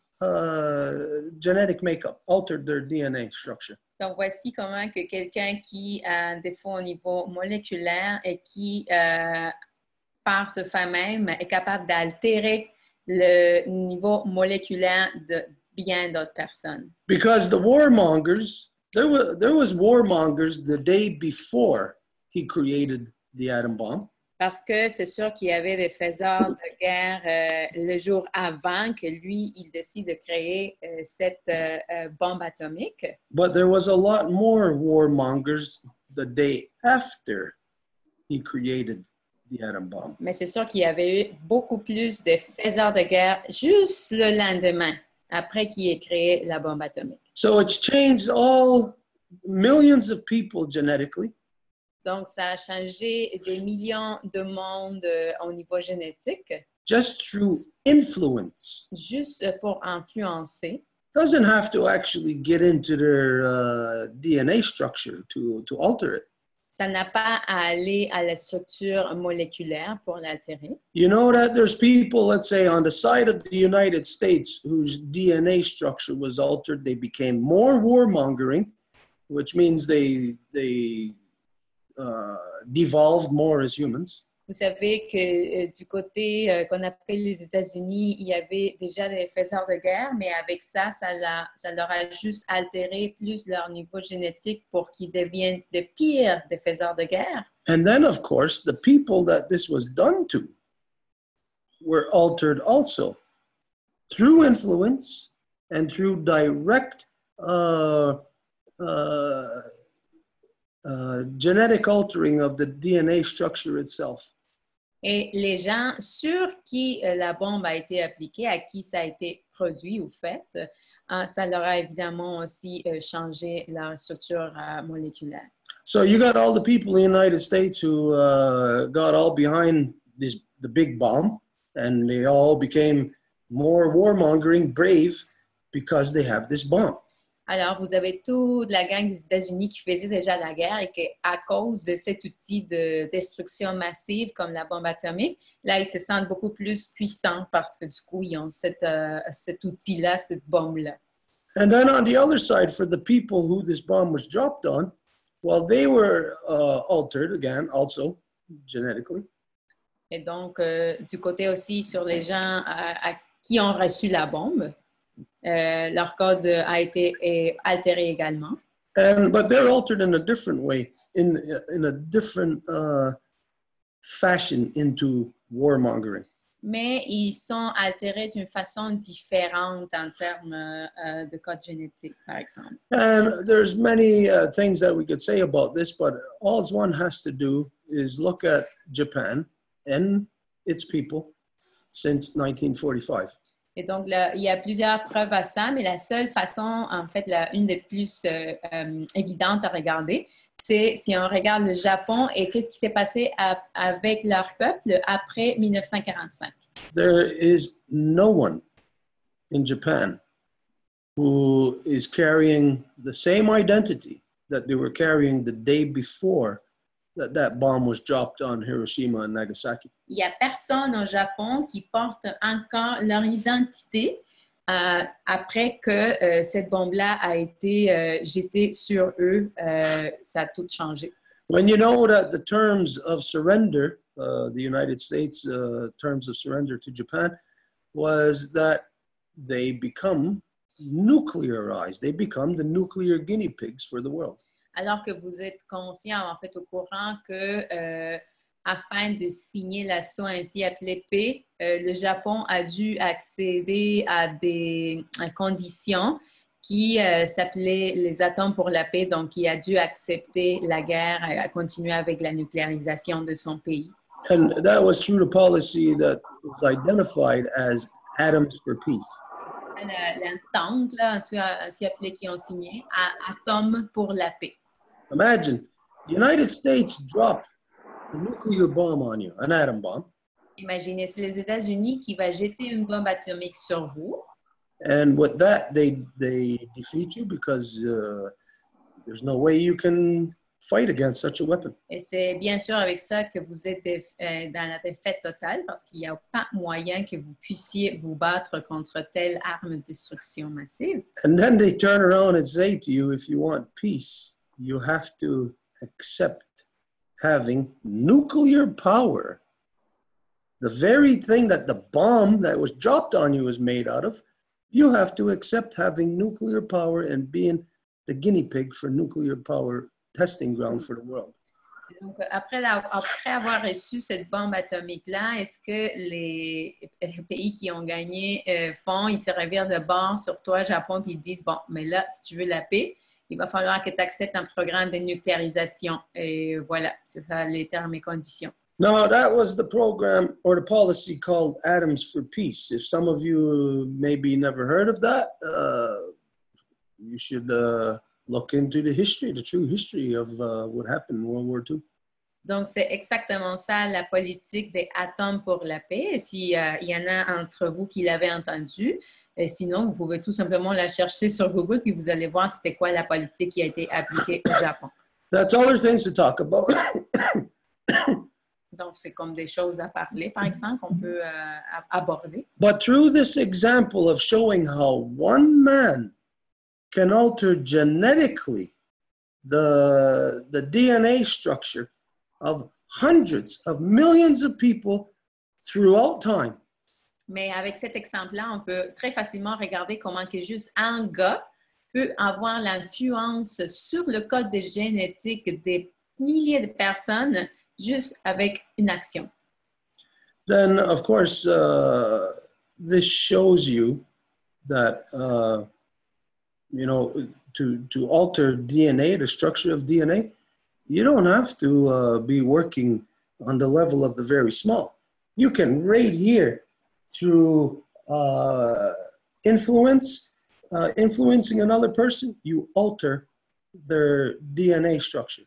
genetic makeup, altered their DNA structure. Donc, voici comment que quelqu'un qui a un défaut au niveau moléculaire et qui, par ce fait même, est capable d'altérer le niveau moléculaire de bien d'autres personnes. Because the warmongers, there was warmongers the day before he created the atom bomb. Parce que c'est sûr qu'il y avait des faiseurs de guerre le jour avant que lui, il décide de créer cette bombe atomique. But there was a lot more warmongers the day after he created the atom bomb. Mais c'est sûr qu'il y avait eu beaucoup plus de faiseurs de guerre juste le lendemain, après qu'il ait créé la bombe atomique. So it's changed all millions of people genetically. Donc, ça a changé des millions de monde au niveau génétique, Just through influence. juste pour influencer. Doesn't have to actually get into their DNA structure to alter it. Ça n'a pas à aller à la structure moléculaire pour l'altérer. You know that there's people, let's say, on the side of the United States whose DNA structure was altered. They became more warmongering, which means they devolved more as humans. Vous savez que du côté qu'on appelle les États-Unis, il y avait déjà des faiseurs de guerre, mais avec ça, ça leur a juste altéré plus leur niveau génétique pour qu'ils deviennent de pires des faiseurs de guerre. And then, of course, the people that this was done to were altered also through influence and through direct genetic altering of the DNA structure itself. Et les gens sur qui la bombe a été appliquée, à qui ça a été produit ou fait, ça leur a évidemment aussi changé leur structure moléculaire. So you got all the people in the United States who got all behind the big bomb, and they all became more warmongering, brave, because they have this bomb. Alors, vous avez toute la gang des États-Unis qui faisait déjà la guerre et qu'à cause de cet outil de destruction massive comme la bombe atomique, là, ils se sentent beaucoup plus puissants parce que du coup, ils ont cet outil-là, cette bombe-là. And then on the other side, for the people who this bomb was dropped on, well, they were altered again, also genetically. Et donc, du côté aussi sur les gens à qui ont reçu la bombe, leur code a été altéré également. But they're altered in a different way, in a different fashion into warmongering. Mais ils sont altérés d'une façon différente en termes de code génétique, par exemple. And there's many things that we could say about this, but all one has to do is look at Japan and its people since 1945. Et donc, là, il y a plusieurs preuves à ça, mais la seule façon, en fait, une des plus évidentes à regarder, c'est si on regarde le Japon et qu'est-ce qui s'est passé avec leur peuple après 1945. There is no one in Japan who is carrying the same identity that they were carrying the day before that bomb was dropped on Hiroshima and Nagasaki. Il n'y a personne au Japon qui porte encore leur identité après que cette bombe-là a été jetée sur eux, ça a tout changé. When you know that the terms of surrender, the United States terms of surrender to Japan, was that they become nuclearized. They become the nuclear guinea pigs for the world. Alors que vous êtes conscient, en fait, au courant que afin de signer l'assaut ainsi appelé paix, le Japon a dû accéder à des conditions qui s'appelaient les atomes pour la paix, donc il a dû accepter la guerre à continuer avec la nucléarisation de son pays. And that was through the policy that was identified as Atoms for Peace. L'entente, là, ainsi appelée, qui ont signé, à atomes pour la paix. Imagine, the United States dropped a nuclear bomb on you, an atom bomb. Imaginez, c'est les États-Unis qui va jeter une bombe atomique sur vous. And with that, they defeat you because there's no way you can fight against such a weapon. Et c'est bien sûr avec ça que vous êtes dans la défaite totale parce qu'il n'y a pas moyen que vous puissiez vous battre contre telle arme de destruction massive. And then they turn around and say to you, if you want peace, you have to accept having nuclear power. The very thing that the bomb that was dropped on you is made out of, you have to accept having nuclear power and being the guinea pig for nuclear power testing ground for the world. Donc, après avoir reçu cette bombe atomique-là, est-ce que les pays qui ont gagné ils se revirent de bord sur toi, Japon, puis ils disent, bon, mais là, si tu veux la paix, il va falloir que tu acceptes un programme de nucléarisation. Et voilà, c'est ça les termes et conditions. No, that was the program or the policy called Atoms for Peace. If some of you maybe never heard of that, you should look into the history, the true history of what happened in World War II. Donc, c'est exactement ça, la politique des atomes pour la paix. S'il y en a entre vous qui l'avaient entendu, sinon, vous pouvez tout simplement la chercher sur Google, puis vous allez voir c'était quoi la politique qui a été appliquée au Japon. That's other things to talk about. Donc, c'est comme des choses à parler, par exemple, qu'on peut aborder. But through this example of showing how one man can alter genetically the DNA structure of hundreds of millions of people throughout time. Mais avec cet exemple-là, on peut très facilement regarder comment que juste un gars peut avoir l'influence sur le code génétique des milliers de personnes juste avec une action. Then, of course, this shows you that, you know, to alter DNA, the structure of DNA, you don't have to be working on the level of the very small. You can right here through influencing another person, you alter their DNA structure.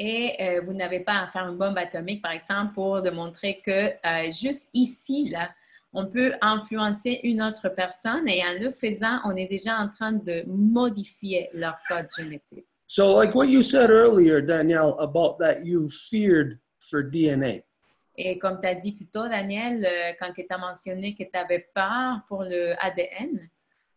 Et vous n'avez pas à faire une bombe atomique, par exemple, pour démontrer que juste ici, là, on peut influencer une autre personne et en le faisant, on est déjà en train de modifier leur code génétique. So like what you said earlier, Danielle, about that you feared for DNA. Et comme tu as dit plus tôt, Daniel, quand tu as mentionné que tu avais peur pour le ADN.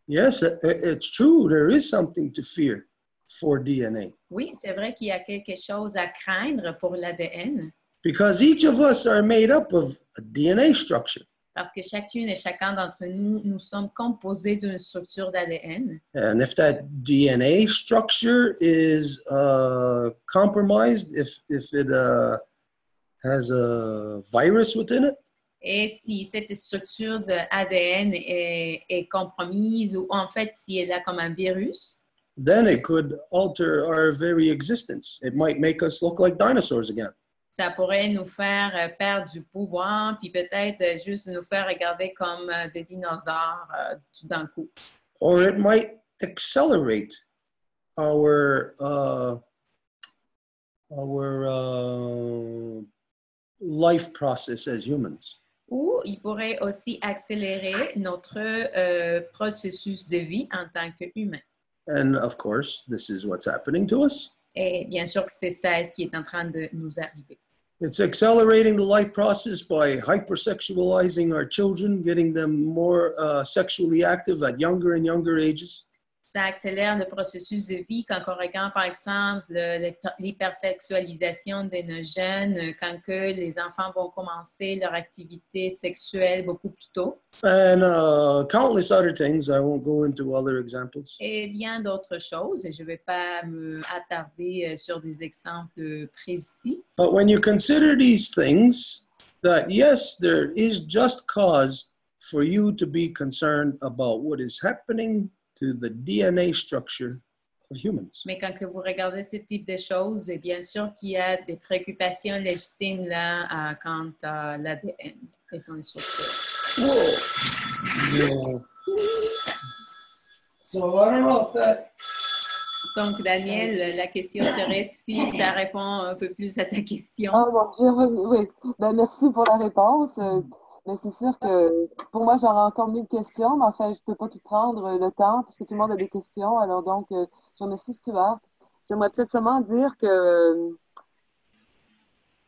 Yes, it's true. There is something to fear for DNA. Oui, c'est vrai qu'il y a quelque chose à craindre pour l'ADN. Because each of us are made up of a DNA structure. Parce que chacune et chacun d'entre nous, nous sommes composés d'une structure d'ADN. And if that DNA structure is compromised, if it has a virus within it, Et si cette structure d'ADN est compromise ou en fait si elle a comme un virus, then it could alter our very existence. It might make us look like dinosaurs again. ça pourrait nous faire perdre du pouvoir, puis peut-être juste nous faire regarder comme des dinosaures tout d'un coup. Or it might accelerate our life process as humans. Ou il pourrait aussi accélérer notre processus de vie en tant qu'humain. And of course, this is what's happening to us. Et bien sûr que c'est ça ce qui est en train de nous arriver. It's accelerating the life process by hypersexualizing our children, getting them more sexually active at younger and younger ages. Ça accélère le processus de vie quand on regarde, par exemple, l'hypersexualisation de nos jeunes, quand que les enfants vont commencer leur activité sexuelle beaucoup plus tôt. And countless other things. I won't go into other examples. Et bien d'autres choses. Je ne vais pas me attarder sur des exemples précis. But when you consider these things, that yes, there is just cause for you to be concerned about what is happening to the DNA structure of humans. Mais quand que vous regardez ce type de choses, bien sûr qu'il y a des préoccupations légitimes là quant à l'ADN et son structure. Yeah. So I don't know if that. Donc, Daniel, la question serait si ça répond un peu plus à ta question. Oh mon Dieu, oui. Ben, merci pour la réponse. Mais c'est sûr que pour moi, j'aurais encore 1000 questions, mais enfin, je ne peux pas tout prendre le temps puisque tout le monde a des questions. Alors donc, je remercie Stuart. J'aimerais peut-être seulement dire que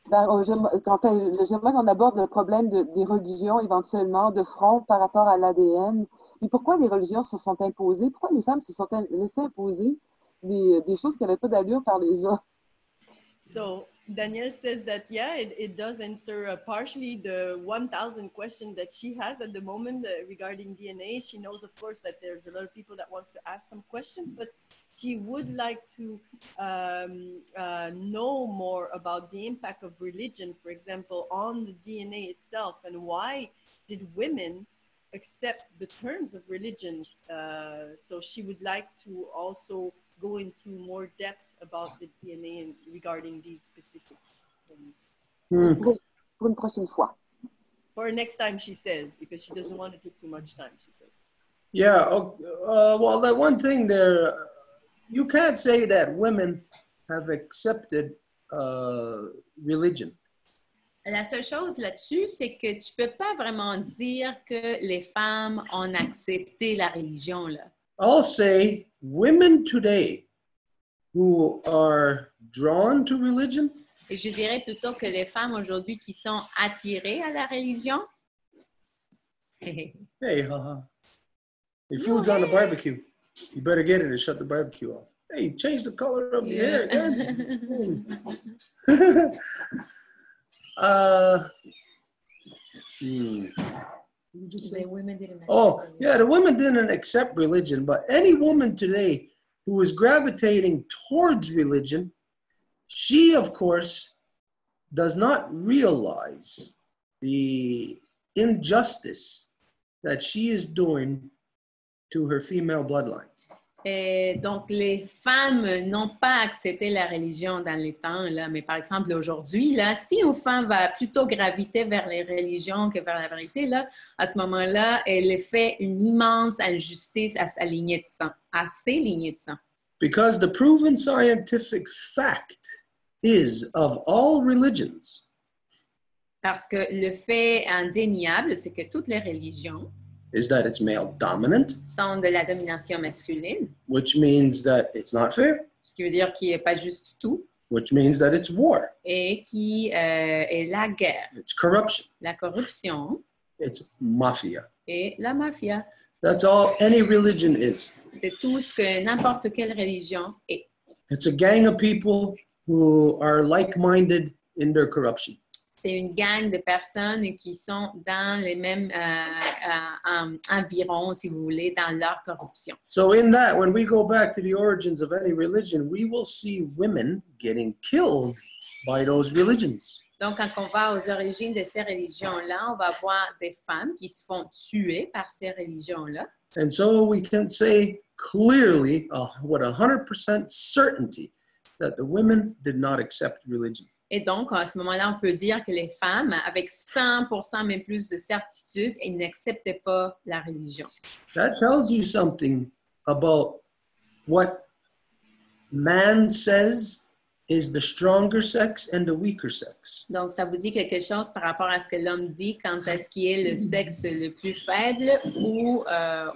j'aimerais qu'on aborde le problème des religions éventuellement de front par rapport à l'ADN. Et pourquoi les religions se sont imposées? Pourquoi les femmes se sont laissées imposer des choses qui n'avaient pas d'allure par les hommes? So Danielle says that, yeah, it does answer partially the 1,000 questions that she has at the moment regarding DNA. She knows, of course, that there's a lot of people that wants to ask some questions, but she would like to know more about the impact of religion, for example, on the DNA itself, and why did women accept the terms of religions. So she would like to also go into more depth about the DNA and regarding these specific things. Pour une prochaine fois. For next time, she says, because she doesn't want to take too much time, she says. Yeah, well, that one thing there, you can't say that women have accepted religion. La seule chose là-dessus, c'est que tu peux pas vraiment dire que les femmes ont accepté la religion, là. I'll say women today who are drawn to religion. Et je dirais plutôt que les femmes aujourd'hui qui sont attirées à la religion. Hey, haha. Your food's on the barbecue. You better get it and shut the barbecue off. Hey, change the color of your hair again. The women didn't yeah, the women didn't accept religion, but any woman today who is gravitating towards religion, she, of course, does not realize the injustice that she is doing to her female bloodline. Et donc, les femmes n'ont pas accepté la religion dans les temps, là, mais par exemple, aujourd'hui, là, si une femme va plutôt graviter vers les religions que vers la vérité, là, à ce moment-là, elle fait une immense injustice à sa lignée de sang, à ses lignées de sang. Because the proven scientific fact is of all religions. Parce que le fait indéniable, c'est que toutes les religions is that it's male dominant, sont de la domination masculine, which means that it's not fair, ce qui veut dire qu'il n'est pas juste tout, which means that it's war, et qui est la guerre, it's corruption, la corruption it's mafia. Et la mafia. That's all any religion is. C'est tout ce que n'importe quelle religion est. It's a gang of people who are like-minded in their corruption. C'est une gang de personnes qui sont dans les mêmes environs, si vous voulez, dans leur corruption. So in that, when we go back to the origins of any religion, we will see women getting killed by those religions. Donc, quand on va aux origines de ces religions-là, on va voir des femmes qui se font tuer par ces religions-là. And so we can say clearly, with 100% certainty, that the women did not accept religion. Et donc, à ce moment-là, on peut dire que les femmes, avec 100%, même plus de certitude, elles n'acceptaient pas la religion. That tells you something about what man says is the stronger sex and the weaker sex. Donc, ça vous dit quelque chose par rapport à ce que l'homme dit quant à ce qui est le sexe le plus faible ou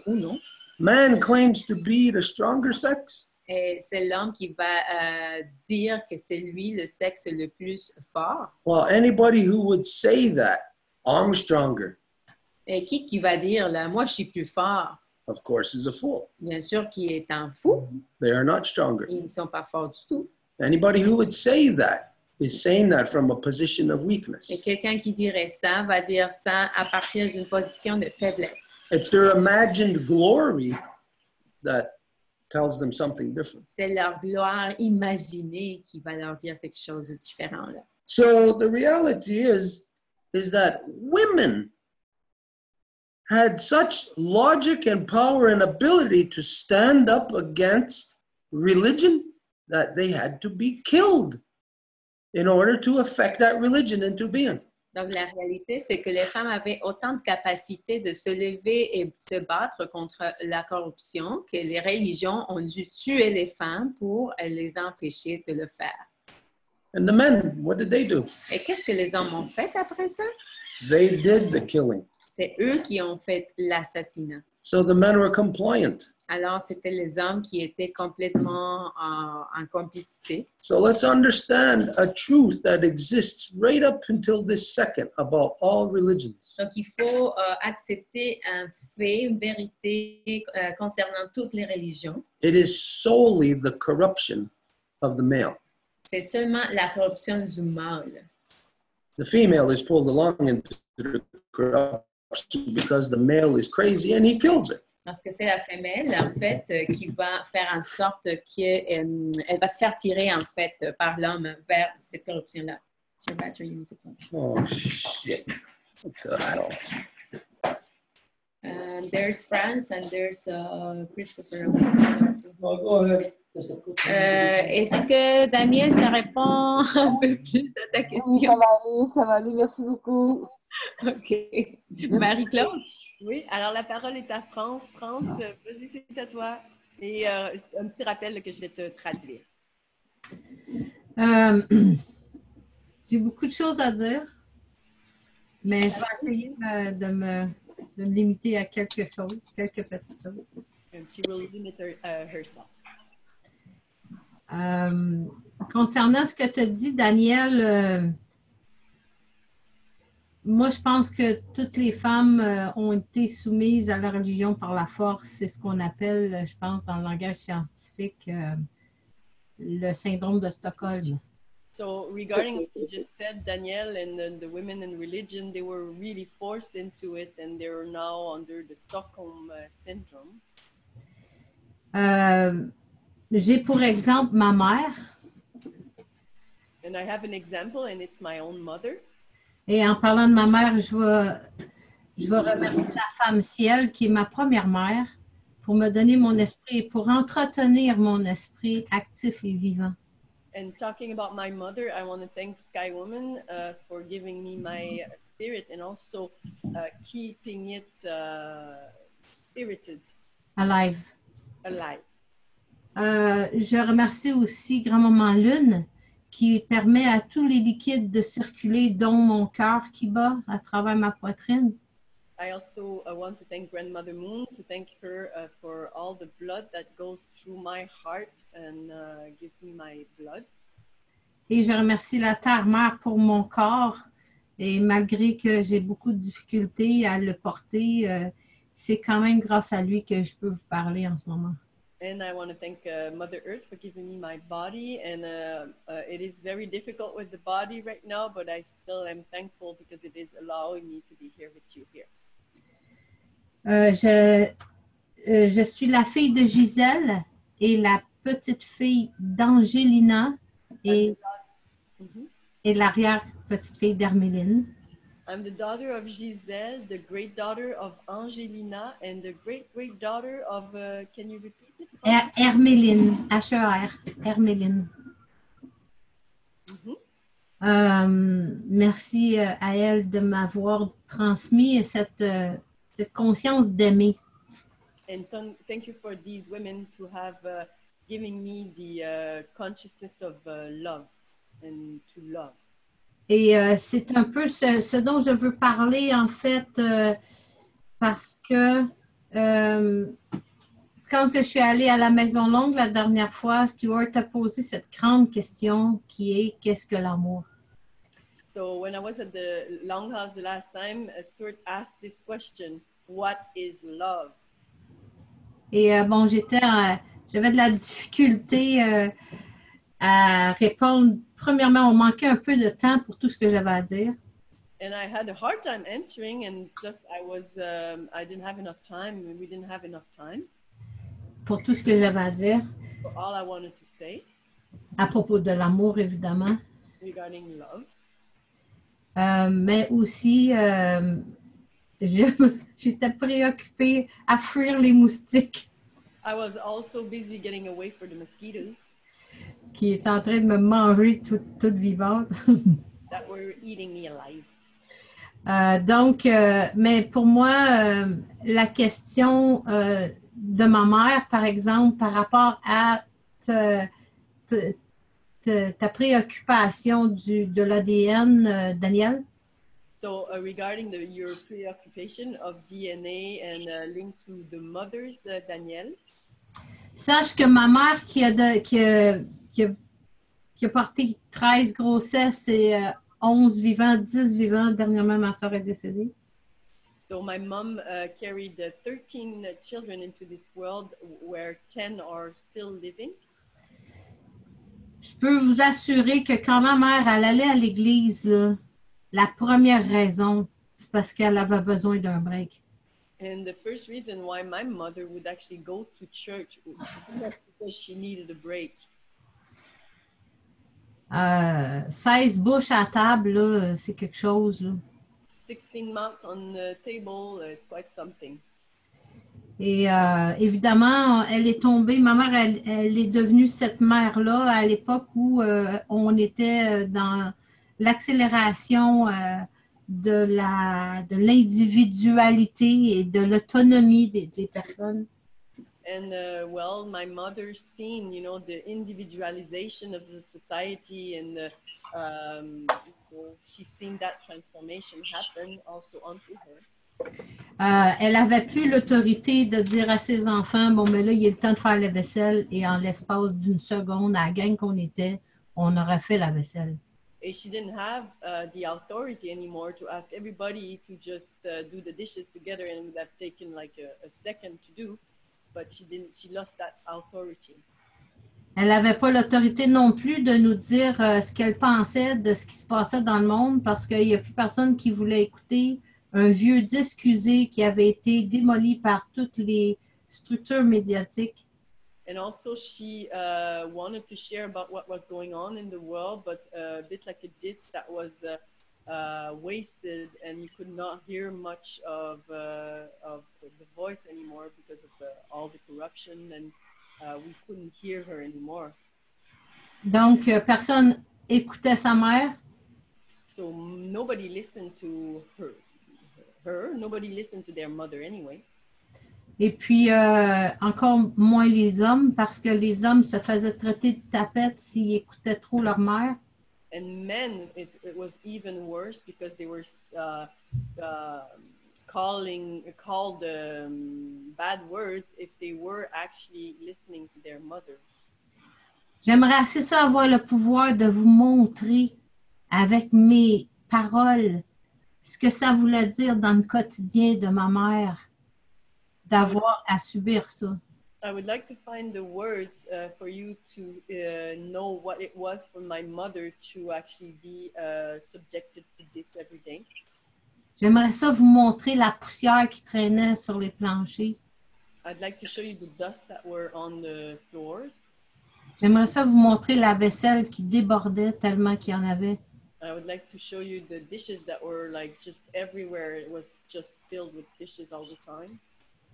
non. Man claims to be the stronger sex. Et c'est l'homme qui va dire que c'est lui le sexe le plus fort. Well, anybody who would say that, I'm stronger, Et qui va dire, là, moi, je suis plus fort? of course, is a fool. Bien sûr, qui est un fou. They are not stronger. Ils ne sont pas forts du tout. Anybody who would say that is saying that from a position of Et weakness. quelqu'un qui dirait ça va dire ça à partir d'une position de faiblesse. It's their imagined glory that tells them something different. C'est leur gloire imaginée qui va leur dire quelque chose de différent, là. So the reality is that women had such logic and power and ability to stand up against religion that they had to be killed in order to affect that religion into being. Donc, la réalité, c'est que les femmes avaient autant de capacité de se lever et se battre contre la corruption que les religions ont dû tuer les femmes pour les empêcher de le faire. And the men, what did they do? Et qu'est-ce que les hommes ont fait après ça? They did the killing. C'est eux qui ont fait l'assassinat. So the men were compliant. Alors, c'était les hommes qui étaient complètement en complicité. So let's understand a truth that exists right up until this second about all religions. Donc, il faut accepter un fait, une vérité concernant toutes les religions. It is solely the corruption of the male. C'est seulement la corruption du mâle. The female is pulled along into the corruption because the male is crazy and he kills it. Parce que c'est la femelle, en fait, qui va faire en sorte qu'elle va se faire tirer, en fait, par l'homme vers cette corruption-là. Sur battery, you need to punch. Oh, shit. What the hell? There's France and there's Christopher. Oh, go ahead. Est-ce que, Daniel, ça répond un peu plus à ta question? Oui, ça va aller. Merci beaucoup. OK. Marie-Claude? Oui, alors la parole est à France. France, vas-y, c'est à toi. Et un petit rappel là, que je vais te traduire. J'ai beaucoup de choses à dire, mais je vais essayer de me limiter à quelque chose, quelques petites choses. And she will limit herself. Concernant ce que tu as dit, Daniel, moi, je pense que toutes les femmes ont été soumises à la religion par la force. C'est ce qu'on appelle, je pense, dans le langage scientifique, le syndrome de Stockholm. So regarding what you just said, Danielle, and the women in religion, they were really forced into it and they're now under the Stockholm syndrome. J'ai pour exemple ma mère. And I have an example and it's my own mother. Et en parlant de ma mère, je vais remercier la femme ciel qui est ma première mère pour me donner mon esprit et pour entretenir mon esprit actif et vivant. And talking about my mother, I want to thank Sky Woman for giving me my spirit and also keeping it spirited, Alive. alive. Je remercie aussi Grand-Maman Lune qui permet à tous les liquides de circuler, dont mon cœur qui bat à travers ma poitrine. I also want to thank Grandmother Moon, to thank her for all the blood that goes through my heart and gives me my blood. Et je remercie la Terre-Mère pour mon corps. Et malgré que j'ai beaucoup de difficultés à le porter, c'est quand même grâce à lui que je peux vous parler en ce moment. And I want to thank Mother Earth for giving me my body. And it is very difficult with the body right now, but I still am thankful because it is allowing me to be here with you here. Je suis la fille de Gisèle et la petite fille d'Angelina et l'arrière-petite fille d'Herméline. I'm the daughter of Gisèle, the great daughter of Angelina, and the great daughter of, can you repeat it? Herméline, H-E-R, Herméline. Merci à elle de m'avoir transmis cette conscience d'aimer. And thank you for these women to have given me the consciousness of love and to love. Et c'est un peu ce dont je veux parler, en fait, parce que quand je suis allée à la Maison Longue la dernière fois, Stuart a posé cette grande question qui est qu'est-ce que l'amour? So when I was at the Longhouse the last time, Stuart asked this question, what is love? Et bon, j'avais de la difficulté à répondre. Premièrement, on manquait un peu de temps pour tout ce que j'avais à dire. And I had a hard time answering, and plus I didn't have enough time. We didn't have enough time Pour tout ce que j'avais à dire. for all I wanted to say À propos de l'amour, évidemment. regarding love. Mais aussi, j'étais préoccupée à fuir les moustiques I was also busy getting away from the mosquitoes qui étaient en train de me manger toute vivante. that were eating me alive. Donc, mais pour moi, la question de ma mère, par exemple, par rapport à ta préoccupation de l'ADN, Daniel, So regarding your preoccupation of DNA and linked to the mothers, Danielle, sache que ma mère qui a porté 13 grossesses et 11 vivants, 10 vivants, dernièrement ma soeur est décédée. so my mom carried 13 children into this world where 10 are still living. Je peux vous assurer que quand ma mère elle allait à l'église, là, la première raison, c'est parce qu'elle avait besoin d'un break. And the first reason why my mother would actually go to church was because she needed a break. 16 bouches à table, là, c'est quelque chose. Là. 16 mouths on the table, it's quite something. Et évidemment, elle est tombée, ma mère, elle est devenue cette mère-là à l'époque où on était dans l'accélération de l'individualité et de l'autonomie des personnes. And well, my mother's seen, you know, the individualization of the society, and she's seen that transformation happen also onto her. Elle n'avait plus l'autorité de dire à ses enfants, bon, mais là, il est le temps de faire la vaisselle, et en l'espace d'une seconde, à la gang qu'on était, on aurait fait la vaisselle. And she didn't have the authority anymore to ask everybody to just do the dishes together, and it would have taken like a second to do. But she lost that authority. Elle n'avait pas l'autorité non plus de nous dire ce qu'elle pensait de ce qui se passait dans le monde parce qu'il n'y a plus personne qui voulait écouter un vieux disque usé qui avait été démoli par toutes les structures médiatiques. And also she wanted to share about what was going on in the world, but a bit like a disc that was wasted, and you could not hear much of the voice anymore because of all the corruption, and we couldn't hear her anymore. Donc, personne écoutait sa mère. So nobody listened to her. Nobody listened to their mother anyway. Et puis, encore moins les hommes parce que les hommes se faisaient traiter de tapettes s'ils écoutaient trop leur mère. And men, it was even worse because they were called bad words if they were actually listening to their mother. J'aimerais assez ça avoir le pouvoir de vous montrer avec mes paroles ce que ça voulait dire dans le quotidien de ma mère d'avoir à subir ça. I would like to find the words for you to know what it was for my mother to actually be subjected to this every day. J'aimerais ça vous montrer la poussière qui traînait sur les planchers. I'd like to show you the dust that were on the floors. J'aimerais ça vous montrer la vaisselle qui débordait tellement qu'il y en avait. I would like to show you the dishes that were like just everywhere. It was just filled with dishes all the time.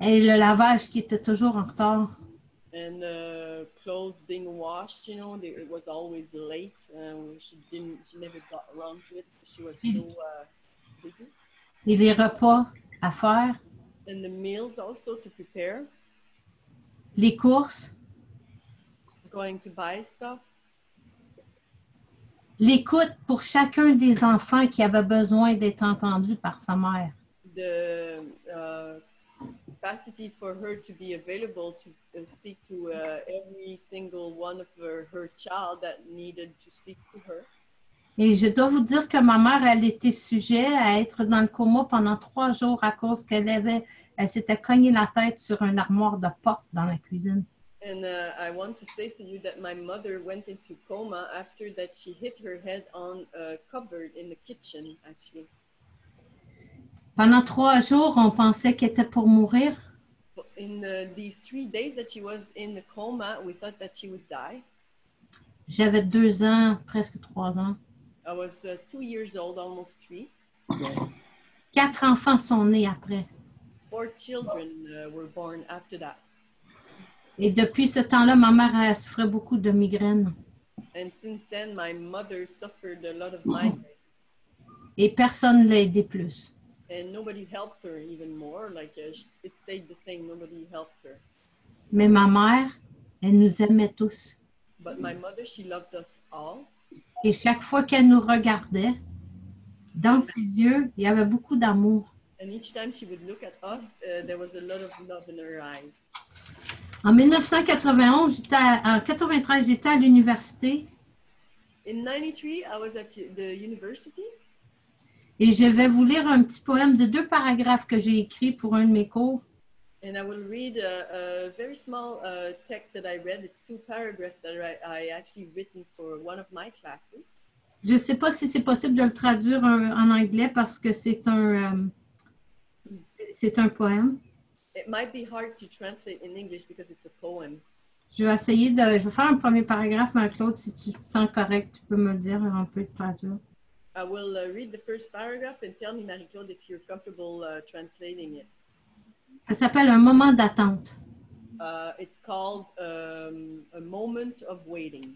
Et le lavage qui était toujours en retard. And clothes being washed, you know, it was always late. She never got around to it. She was so busy. Et les repas à faire. And the meals also to prepare. Les courses. Going to buy stuff. L'écoute pour chacun des enfants qui avait besoin d'être entendu par sa mère. capacity for her to be available to speak to every single one of her child that needed to speak to her. Et je dois vous dire que ma mère, elle était sujet à être dans le coma pendant 3 jours à cause elle s'était cognée la tête sur un armoire de porte dans la cuisine. And I want to say to you that my mother went into coma after that she hit her head on a cupboard in the kitchen, actually. Pendant 3 jours, on pensait qu'elle était pour mourir. In these 3 days that she was in the coma, we thought that she would die. J'avais 2 ans, presque 3 ans. I was 2 years old, almost 3. 4 enfants sont nés après. 4 children were born after that. Et depuis ce temps-là, ma mère elle souffrait beaucoup de migraines. And since then, my mother suffered a lot of migraine. Et personne ne l'a aidée plus. And nobody helped her even more. Like it stayed the same. Nobody helped her. Mais ma mère, elle nous aimait tous. But my mother, she loved us all. Et chaque fois qu'elle nous regardait, dans ses yeux, il y avait beaucoup d'amour. And each time she would look at us, there was a lot of love in her eyes. En 1991, en 93, j'étais à l'université. In 93, I was at the university. Et je vais vous lire un petit poème de 2 paragraphes que j'ai écrit pour un de mes cours. And I will read a very small text that I read. It's 2 paragraphs that I actually written for one of my classes. Je ne sais pas si c'est possible de le traduire en anglais parce que c'est un poème. It might be hard to translate in English because it's a poem. Je vais je vais faire un premier paragraphe, Marie-Claude, si tu te sens correct, tu peux me le dire, on peut le traduire. I will read the first paragraph and tell me, Marie-Claude, if you're comfortable translating it. Ça s'appelle un moment d'attente. It's called a moment of waiting.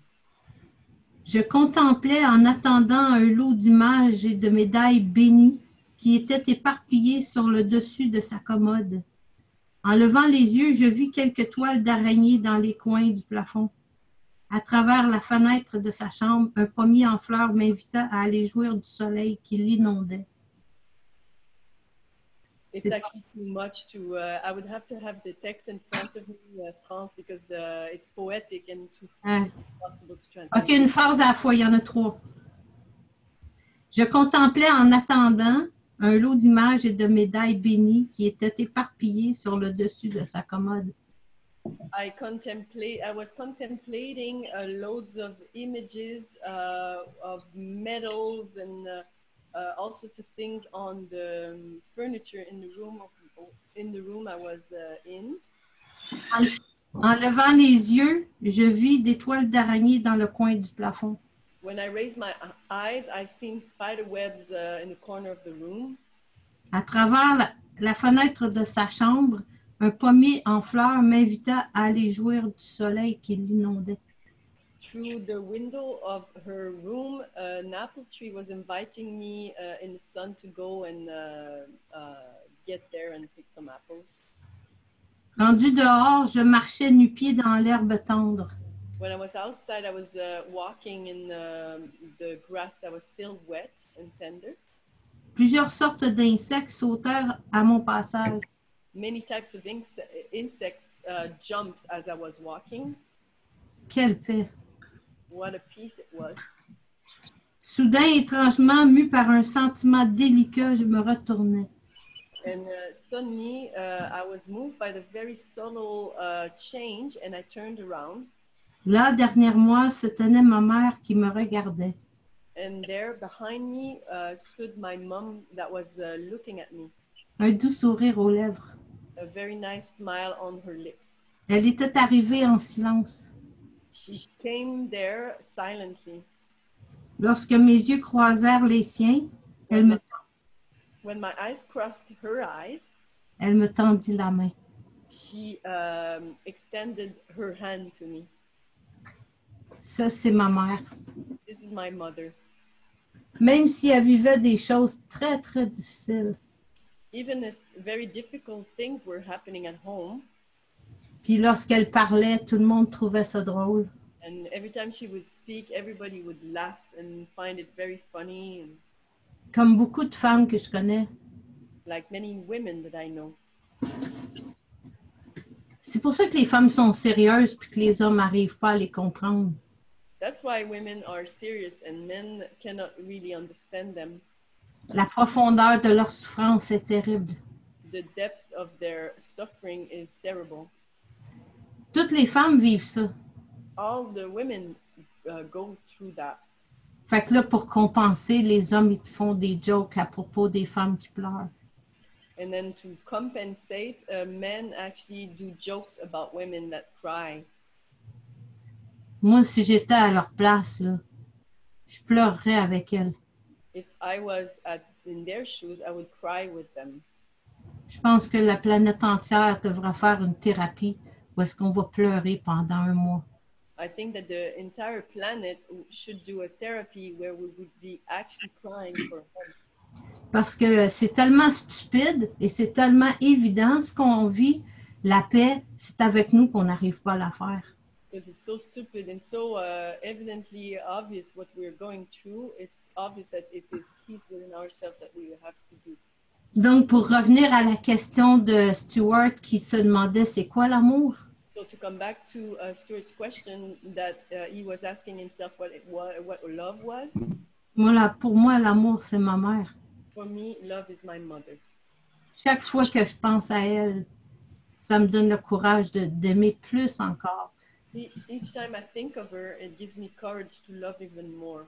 Je contemplais en attendant un lot d'images et de médailles bénies qui étaient éparpillées sur le dessus de sa commode. En levant les yeux, je vis quelques toiles d'araignée dans les coins du plafond. À travers la fenêtre de sa chambre, un pommier en fleurs m'invita à aller jouir du soleil qui l'inondait. It's actually too much to, I would have to have the text in front of me, France, because it's poetic and too impossible to translate. OK, une phrase à la fois, il y en a 3. Je contemplais en attendant un lot d'images et de médailles bénies qui étaient éparpillées sur le dessus de sa commode. I was contemplating loads of images of medals and all sorts of things on the furniture in the room I was in. En levant les yeux, je vis des toiles d'araignée dans le coin du plafond. When I raised my eyes, I seen spider webs in the corner of the room. À travers la fenêtre de sa chambre, un pommier en fleurs m'invita à aller jouir du soleil qui l'inondait. Through the window of her room, an apple tree was inviting me in the sun to go and get there and pick some apples. Rendu dehors, je marchais nu-pieds dans l'herbe tendre. When I was outside, I was walking in the grass that was still wet and tender. Plusieurs sortes d'insectes sautèrent à mon passage. Many types of insects jumped as I was walking. Quelle paix! What a peace it was. Soudain, étrangement, mue par un sentiment délicat, je me retournai. And suddenly, I was moved by the very subtle change, and I turned around. Là, derrière moi, se tenait ma mère qui me regardait. And there, behind me, stood my mom that was looking at me. Un doux sourire aux lèvres. A very nice smile on her lips. Elle était arrivée en silence. She came there silently. Lorsque mes yeux croisèrent les siens, When my eyes crossed her eyes, elle me tendit la main. she extended her hand to me. Ça, c'est ma mère. This is my mother. Même si elle vivait des choses très, très difficiles. Even if very difficult things were happening at home, Puis lorsqu'elle parlait, tout le monde trouvait ça drôle. and every time she would speak, everybody would laugh and find it very funny, and Comme beaucoup de femmes que je connais. like many women that I know. C'est pour ça que les femmes sont sérieuses puis que les hommes n'arrivent pas à les comprendre. That's why women are serious and men cannot really understand them. La profondeur de leur souffrance est terrible. The depth of their suffering is terrible. Toutes les femmes vivent ça. All the women go through that. Fait que là, pour compenser, les hommes, ils te font des jokes à propos des femmes qui pleurent. And then to compensate, men actually do jokes about women that cry. Moi, si j'étais à leur place, là, je pleurerais avec elles. If I was in their shoes, I would cry with them. Je pense que la planète entière devrait faire une thérapie où est-ce qu'on va pleurer pendant un mois. I think that the entire planet should do a therapy where we would be actually crying for them. Parce que c'est tellement stupide et c'est tellement évident ce qu'on vit. La paix, c'est avec nous qu'on n'arrive pas à la faire. Because it's so stupid and so evidently obvious what we're going through. It's obvious that it is peace within ourselves that we have to do. Donc, pour revenir à la question de Stuart qui se demandait c'est quoi l'amour? So to come back to Stuart's question that he was asking himself what love was. Moi, pour moi, l'amour, c'est ma mère. For me, love is my mother. Chaque fois que je pense à elle, ça me donne le courage d'aimer plus encore. Each time I think of her, it gives me courage to love even more.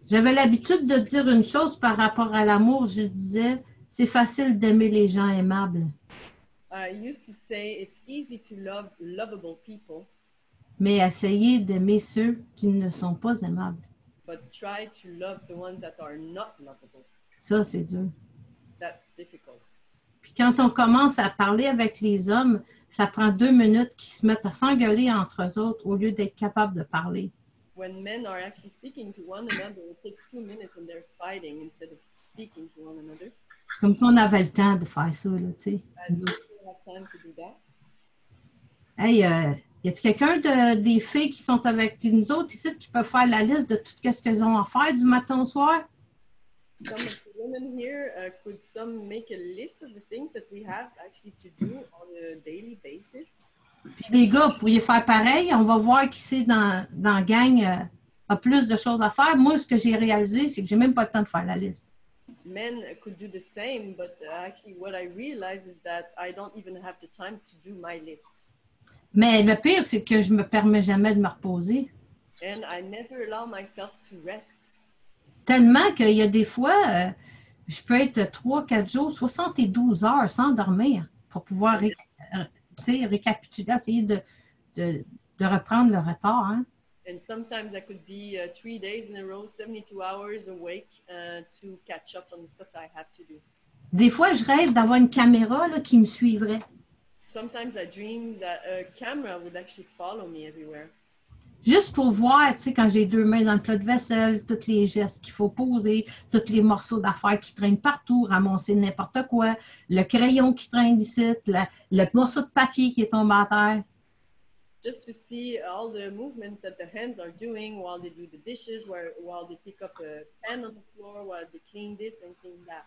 J'avais l'habitude de dire une chose par rapport à l'amour. Je disais, c'est facile d'aimer les gens aimables. I used to say it's easy to love lovable people, Mais essayez d'aimer ceux qui ne sont pas aimables. but try to love the ones that are not lovable. Ça, c'est dur. That's difficult. Puis quand on commence à parler avec les hommes, ça prend 2 minutes qu'ils se mettent à s'engueuler entre eux autres au lieu d'être capables de parler. When men are actually speaking to one another, it takes 2 minutes and they're fighting instead of speaking to one another. Comme si on avait le temps de faire ça, là, tu sais. As we have time to do that. Hey, y a-t-il quelqu'un des filles qui sont avec nous autres ici qui peut faire la liste de tout ce qu'elles ont à faire du matin au soir? Some of the women here, could some make a list of the things that we have actually to do on a daily basis? Puis les gars, vous pourriez faire pareil. On va voir qui c'est dans la gang a plus de choses à faire. Moi, ce que j'ai réalisé, c'est que j'ai même pas le temps de faire la liste. Men could do the same, but actually what I realize is that I don't even have the time to do my list. Mais le pire, c'est que je me permets jamais de me reposer. And I never allow myself to rest. Tellement qu'il y a des fois, je peux être 3-4 jours, 72 heures sans dormir pour pouvoir récapituler, essayer de reprendre le retard. Hein? And sometimes I could be 3 days in a row, 72 hours awake to catch up on the stuff I have to do. Des fois, je rêve d'avoir une caméra là, qui me suivrait. Sometimes I dream that a camera would actually follow me everywhere. Juste pour voir, tu sais, quand j'ai 2 mains dans le plat de vaisselle, tous les gestes qu'il faut poser, tous les morceaux d'affaires qui traînent partout, ramasser n'importe quoi, le crayon qui traîne ici, le morceau de papier qui est tombé à terre. Just to see all the movements that the hands are doing while they do the dishes, while they pick up a pen on the floor, while they clean this and clean that.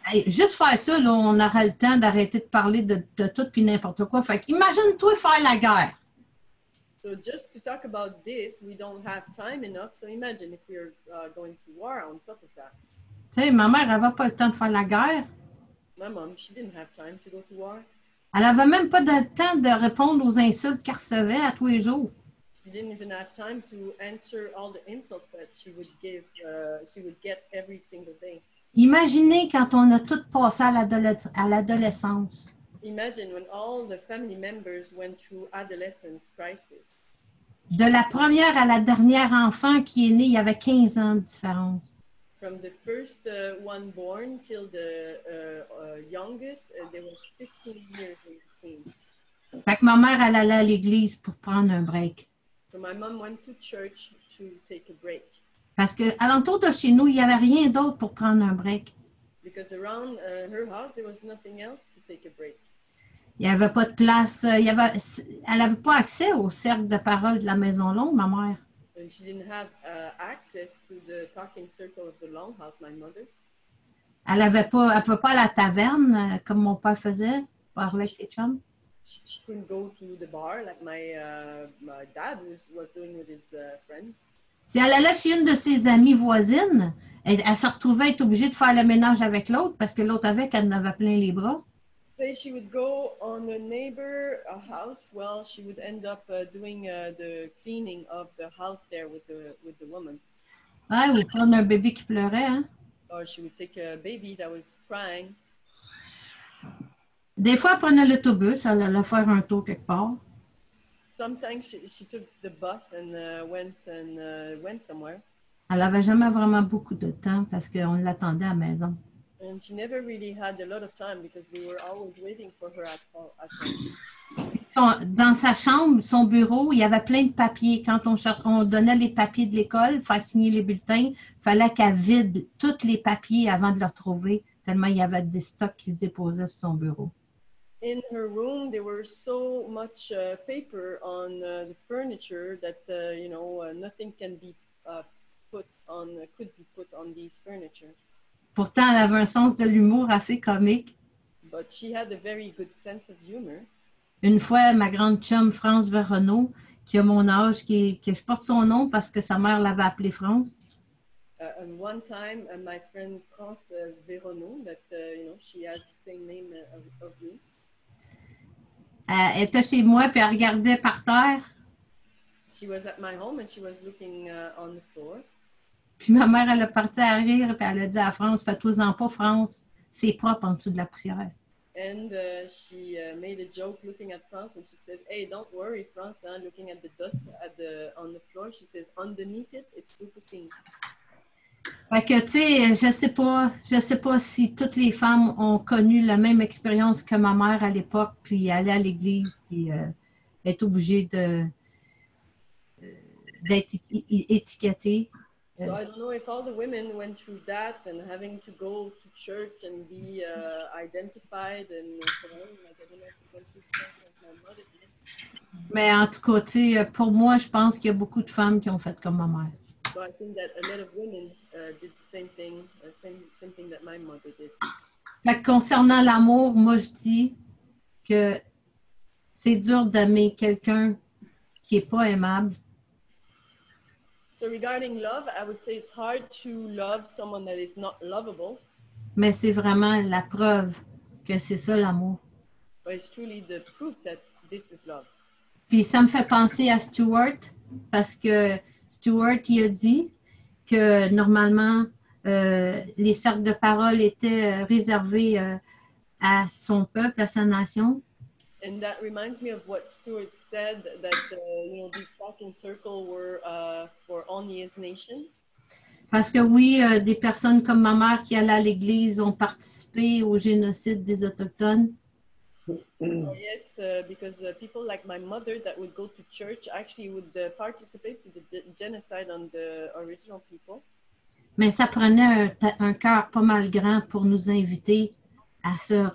Hey, juste faire ça, là, on aura le temps d'arrêter de parler de tout puis n'importe quoi. Fait qu'imagine-toi faire la guerre. So just to talk about this, we don't have time enough. So imagine if we're going to war on top of that. Tu sais, ma mère n'avait pas le temps de faire la guerre. My mom, she didn't have time to go to war. Elle n'avait même pas le temps de répondre aux insultes qu'elle recevait à tous les jours. She didn't even have time to answer all the insults that she would get every single day. Imaginez quand on a tout passé à l'adolescence. Imagine when all the family members went through adolescence crisis. De la première à la dernière enfant qui est née, il y avait 15 ans de différence. From the first one born till the youngest, there was 15 years in between. Fait que ma mère, elle allait à l'église pour prendre un break. So my mom went to church to take a break. Parce qu'alentour de chez nous, il n'y avait rien d'autre pour prendre un break. Because around her house, there was nothing else to take a break. Il n'y avait pas de place. Elle n'avait pas accès au cercle de parole de la Maison Longue, ma mère. And she didn't have access to the talking circle of the Longhouse, my mother. Elle ne pouvait pas à la taverne comme mon père faisait. parler avec ses chums? She couldn't go to the bar like my dad was doing with his friends. Si elle allait chez une de ses amies voisines, elle se retrouvait à être obligée de faire le ménage avec l'autre parce que l'autre avec, elle en avait plein les bras. Say she would go on a neighbor house, well, she would end up doing the cleaning of the house there with the woman. Ouais, ou prendre un bébé qui pleurait, hein? Or she would take a baby that was crying. Des fois, elle prenait l'autobus, elle allait faire un tour quelque part. Sometimes she took the bus and went somewhere. Elle n'avait jamais vraiment beaucoup de temps parce qu'on l'attendait à la maison. And she never really had a lot of time because we were always waiting for her at home. Dans sa chambre, son bureau, il y avait plein de papiers. Quand on donnait les papiers de l'école, faire signer les bulletins, il fallait qu'elle vide tous les papiers avant de les retrouver, tellement il y avait des stocks qui se déposaient sur son bureau. In her room, there were so much paper on the furniture that nothing can be could be put on these furniture. Pourtant, elle avait un sens de l'humour assez comique. But she had a very good sense of humor. Une fois, ma grande chum France Véronneau, qui a mon âge, que je porte son nom parce que sa mère l'avait appelée France. And one time, my friend France Véronneau, that she has the same name of me. Elle était chez moi puis elle regardait par terre. She was at my home and she was looking on the floor. Puis ma mère, elle a parti à rire puis elle a dit à France, fais-toi-en pas, France, c'est propre en dessous de la poussière. And she made a joke looking at France and she says, hey, don't worry, France, looking at the dust on the floor. She says, underneath it, it's super clean. Fait que, tu sais, je sais pas si toutes les femmes ont connu la même expérience que ma mère à l'époque, puis aller à l'église, puis être obligée d'être étiquetée. So I don't know if all the women went through that and having to go to church and be identified and so on. Like, I don't know if they went through something like my mother did. Mais en tout cas, tu sais, pour moi, je pense qu'il y a beaucoup de femmes qui ont fait comme ma mère. So I think that a lot of women did the same thing that my mother did. Fait que concernant l'amour, moi, je dis que c'est dur d'aimer quelqu'un qui n'est pas aimable. So regarding love, I would say it's hard to love someone that is not lovable. Mais c'est vraiment la preuve que c'est ça l'amour. But it's truly the proof that this is love. Puis ça me fait penser à Stuart, parce que Stuart, il a dit que normalement, les cercles de parole étaient réservés à son peuple, à sa nation. And that reminds me of what Stuart said, that these talking circles were for only his nation. Parce que oui, des personnes comme ma mère qui allaient à l'église ont participé au génocide des Autochtones. Yes, because people like my mother that would go to church actually would participate to the genocide on the original people. Mais ça prenait un cœur pas mal grand pour nous inviter à se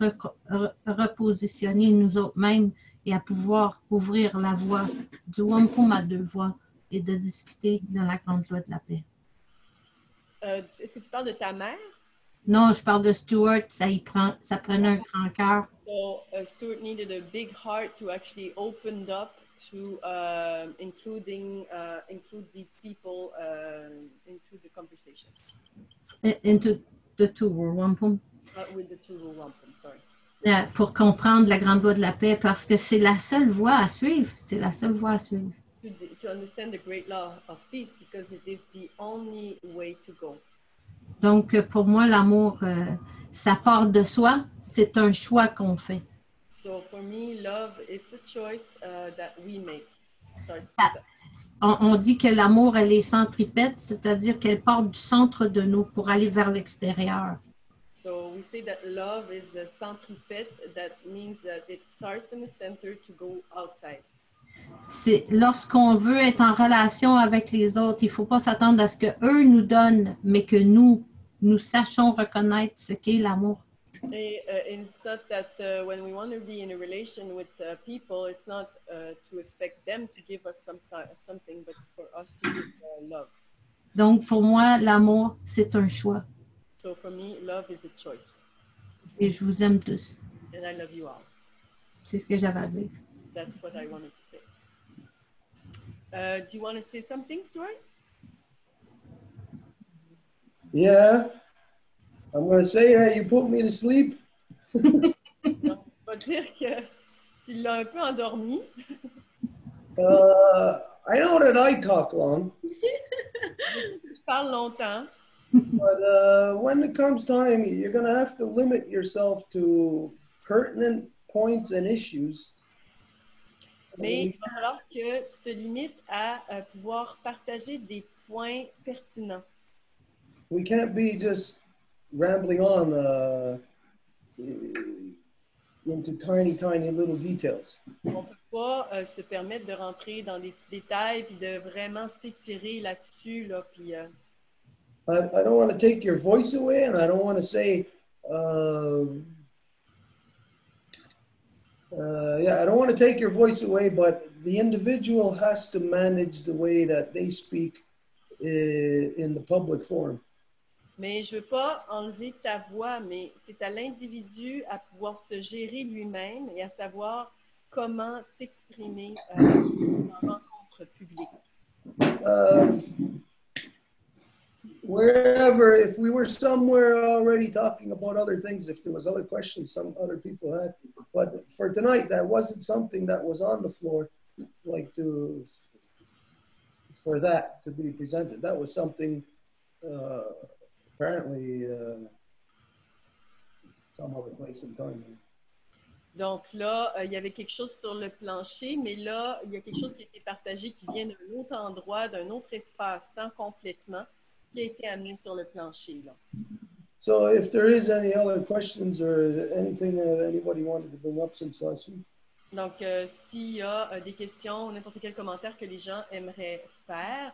repositionner nous autres-mêmes et à pouvoir ouvrir la voie du Wampum à deux voies et de discuter dans la grande loi de la paix. Est-ce que tu parles de ta mère? Non, je parle de Stuart, ça prenait un grand cœur. So Stuart needed a big heart to actually open up to include these people into the conversation. Into the two wampum. With the two wampum, sorry. Pour comprendre la grande loi de la paix, parce que c'est la seule voie à suivre. C'est la seule voie à suivre. To understand the great law of peace, because it is the only way to go. Donc, pour moi, l'amour, ça part de soi. C'est un choix qu'on fait. So for me, love, it's a choice that we make. On dit que l'amour, elle est centripète, c'est-à-dire qu'elle part du centre de nous pour aller vers l'extérieur. So we say that love is a centripète. That means that it starts in the center to go outside. C'est lorsqu'on veut être en relation avec les autres, il ne faut pas s'attendre à ce qu'eux nous donnent, mais que nous sachions reconnaître ce qu'est l'amour. It's not that when we want to be in a relation with people, it's not to expect them to give us something, but for us to give love. Donc, pour moi, l'amour, c'est un choix. So for me, love is a choice. Et je vous aime tous. And I love you all. C'est ce que j'avais à dire. That's what I wanted to say. Do you want to say something, Stuart? Yeah. I'm going to say that you put me to sleep. Non, on va dire que tu l'as un peu endormi. I know that I talk long, Je parle longtemps. but when it comes time, you're going to have to limit yourself to pertinent points and issues. Mais il va falloir que tu te limites à pouvoir partager des points pertinents. We can't be just rambling on into tiny little details. On ne peut pas se permettre de rentrer dans des petits détails puis de vraiment s'étirer là-dessus. Là, puis, I don't want to take your voice away, and I don't want to say, I don't want to take your voice away, but the individual has to manage the way that they speak in the public forum. mais je ne veux pas enlever ta voix, mais c'est à l'individu à pouvoir se gérer lui-même et à savoir comment s'exprimer en rencontre publique. Wherever, if we were somewhere already talking about other things, if there was other questions some other people had, but for tonight, that wasn't something that was on the floor, like for that to be presented. That was something apparently some other place in time. Donc là, il y avait quelque chose sur le plancher, mais là, il y a quelque chose qui a été partagé qui vient d'un autre endroit, d'un autre espace-temps complètement, qui a été amené sur le plancher. Là. So if there is any other questions or anything that anybody wanted to bring up since last week. Donc, s'il y a des questions ou n'importe quel commentaire que les gens aimeraient faire,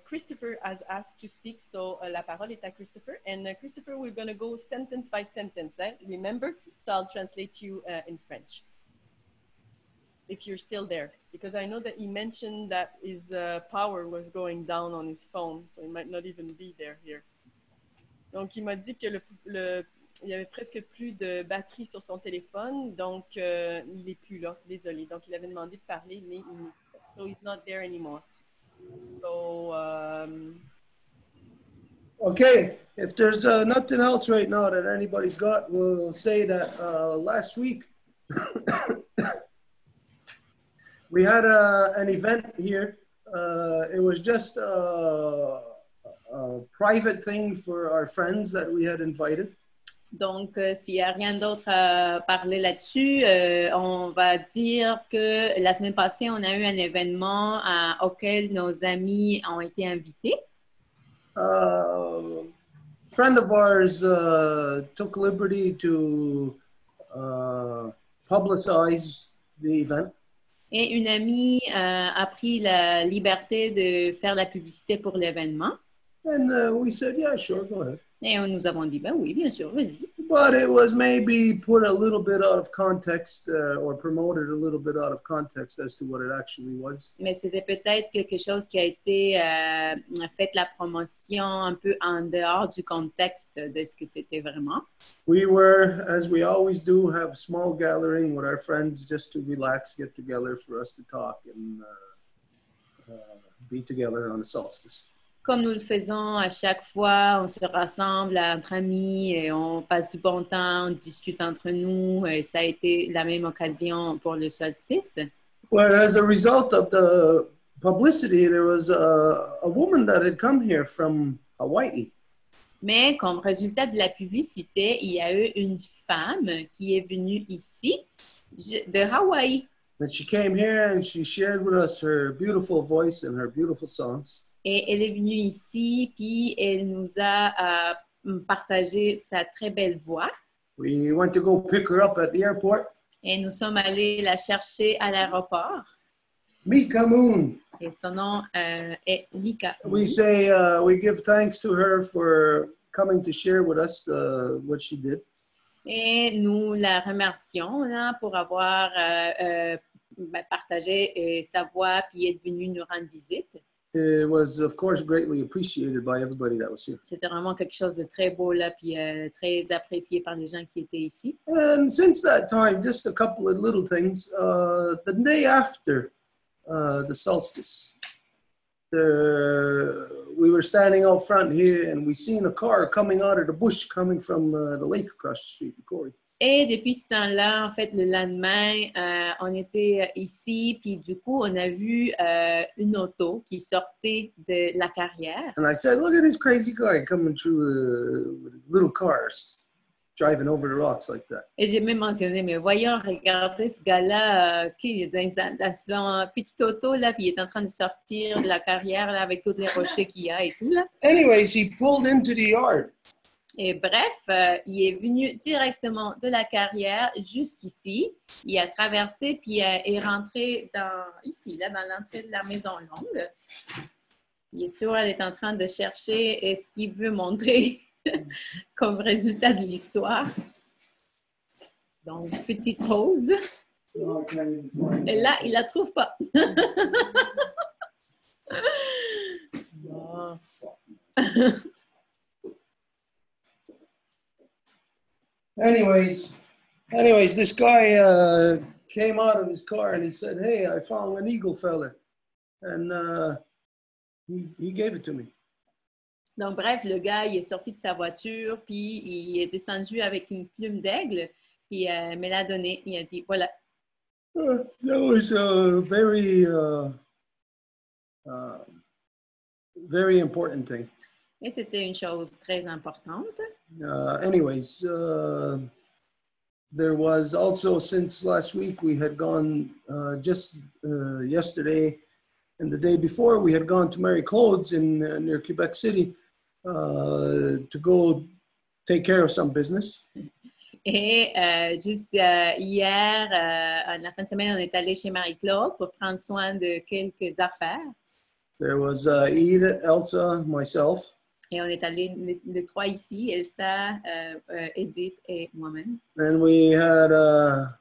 Christopher has asked to speak, so la parole est à Christopher. And Christopher, we're going to go sentence by sentence, remember? So I'll translate you in French. If you're still there, because I know that he mentioned that his power was going down on his phone, so he might not even be there here. Donc, il m'a dit que il y avait presque plus de batterie sur son téléphone, donc il n'est plus là, désolé. Donc, il avait demandé de parler, mais so he's not there anymore. So, Okay, if there's nothing else right now that anybody's got, we'll say that last week we had an event here. It was just a private thing for our friends that we had invited. Donc, s'il n'y a rien d'autre à parler là-dessus, on va dire que la semaine passée, on a eu un événement auquel nos amis ont été invités. Friend of ours took liberty to publicize the event. Et une amie a pris la liberté de faire la publicité pour l'événement. And we said, yeah, sure, go ahead. Et nous avons dit, ben oui, bien sûr, vas-y. But it was maybe put a little bit out of context or promoted a little bit out of context as to what it actually was. Mais c'était peut-être quelque chose qui a été fait la promotion un peu en dehors du contexte de ce que c'était vraiment. We were, as we always do, have a small gathering with our friends just to relax, get together for us to talk and be together on the solstice. Comme nous le faisons à chaque fois, on se rassemble entre amis et on passe du bon temps, on discute entre nous. Et ça a été la même occasion pour le solstice. But as a result of the publicity, there was a woman that had come here from Hawaii. Mais comme résultat de la publicité, il y a eu une femme qui est venue ici de Hawaï. And she came here and she shared with us her beautiful voice and her beautiful songs. Et elle est venue ici, puis elle nous a partagé sa très belle voix. We went to go pick her up at the airport. Et nous sommes allés la chercher à l'aéroport. Mika Moon. Et son nom est Mika. We say, we give thanks to her for coming to share with us what she did. Et nous la remercions hein, pour avoir partagé sa voix puis être venue nous rendre visite. it was, of course, greatly appreciated by everybody that was here. C'était vraiment quelque chose de très beau là, puis très apprécié par les gens qui étaient ici. And since that time, just a couple of little things. The day after the solstice, we were standing out front here, and we seen a car coming out of the bush, coming from the lake across the street, Corey. Et depuis ce temps-là, en fait, le lendemain, on était ici, puis du coup, on a vu une auto qui sortait de la carrière. And I said, look at this crazy guy coming through with little cars, driving over the rocks like that. Et j'ai même mentionné, mais voyons, regardez ce gars-là qui est dans son petite auto, là, puis il est en train de sortir de la carrière là, avec tous les rochers qu'il y a et tout. Là. Anyways, he pulled into the yard. Et bref, il est venu directement de la carrière jusqu'ici. Il a traversé puis est rentré ici, là, dans l'entrée de la Maison Longue. Et Stuart est en train de chercher ce qu'il veut montrer comme résultat de l'histoire. Donc, petite pause. Et là, il ne la trouve pas. Bon. Anyways, this guy came out of his car and he said, hey, I found an eagle feather. And he gave it to me. Donc, bref, le gars, il est sorti de sa voiture, puis il est descendu avec une plume d'aigle, puis il me l'a donné. Il a dit, voilà. That was a very important thing. Et c'était une chose très importante. Anyways, there was also, since last week, we had gone just yesterday and the day before, we had gone to Mary Claude's near Quebec City to go take care of some business. Et juste hier, la fin de semaine, on est allé chez Marie-Claude pour prendre soin de quelques affaires. There was Edith, Elsa, myself. Et on est allé les trois ici, Elsa, Edith et moi-même. And we had a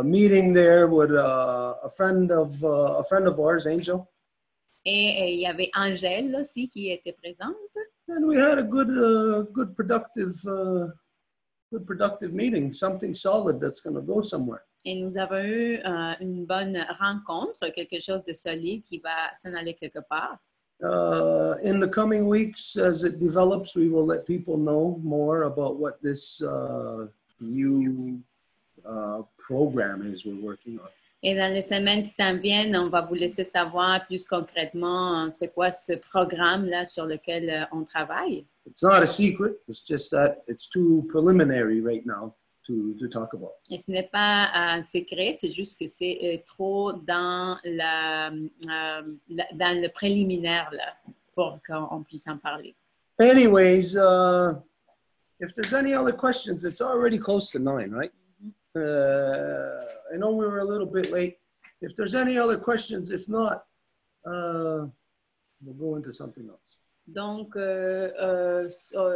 meeting there with a friend of ours, Angel. Et il y avait Angèle aussi qui était présente. And we had a good productive meeting, something solid that's going to go somewhere. Et nous avons eu une bonne rencontre, quelque chose de solide qui va s'en aller quelque part. In the coming weeks, as it develops, we will let people know more about what this new program is we're working on. Et dans les semaines qui s'en viennent, on va vous laisser savoir plus concrètement c'est quoi ce programme-là sur lequel on travaille. It's not a secret. It's just that it's too preliminary right now to talk about. Et ce n'est pas un secret, c'est juste que c'est trop dans le préliminaire là, pour qu'on puisse en parler. Anyways, if there's any other questions, it's already close to 9, right? I know we were a little bit late. If there's any other questions, if not, we'll go into something else. Donc,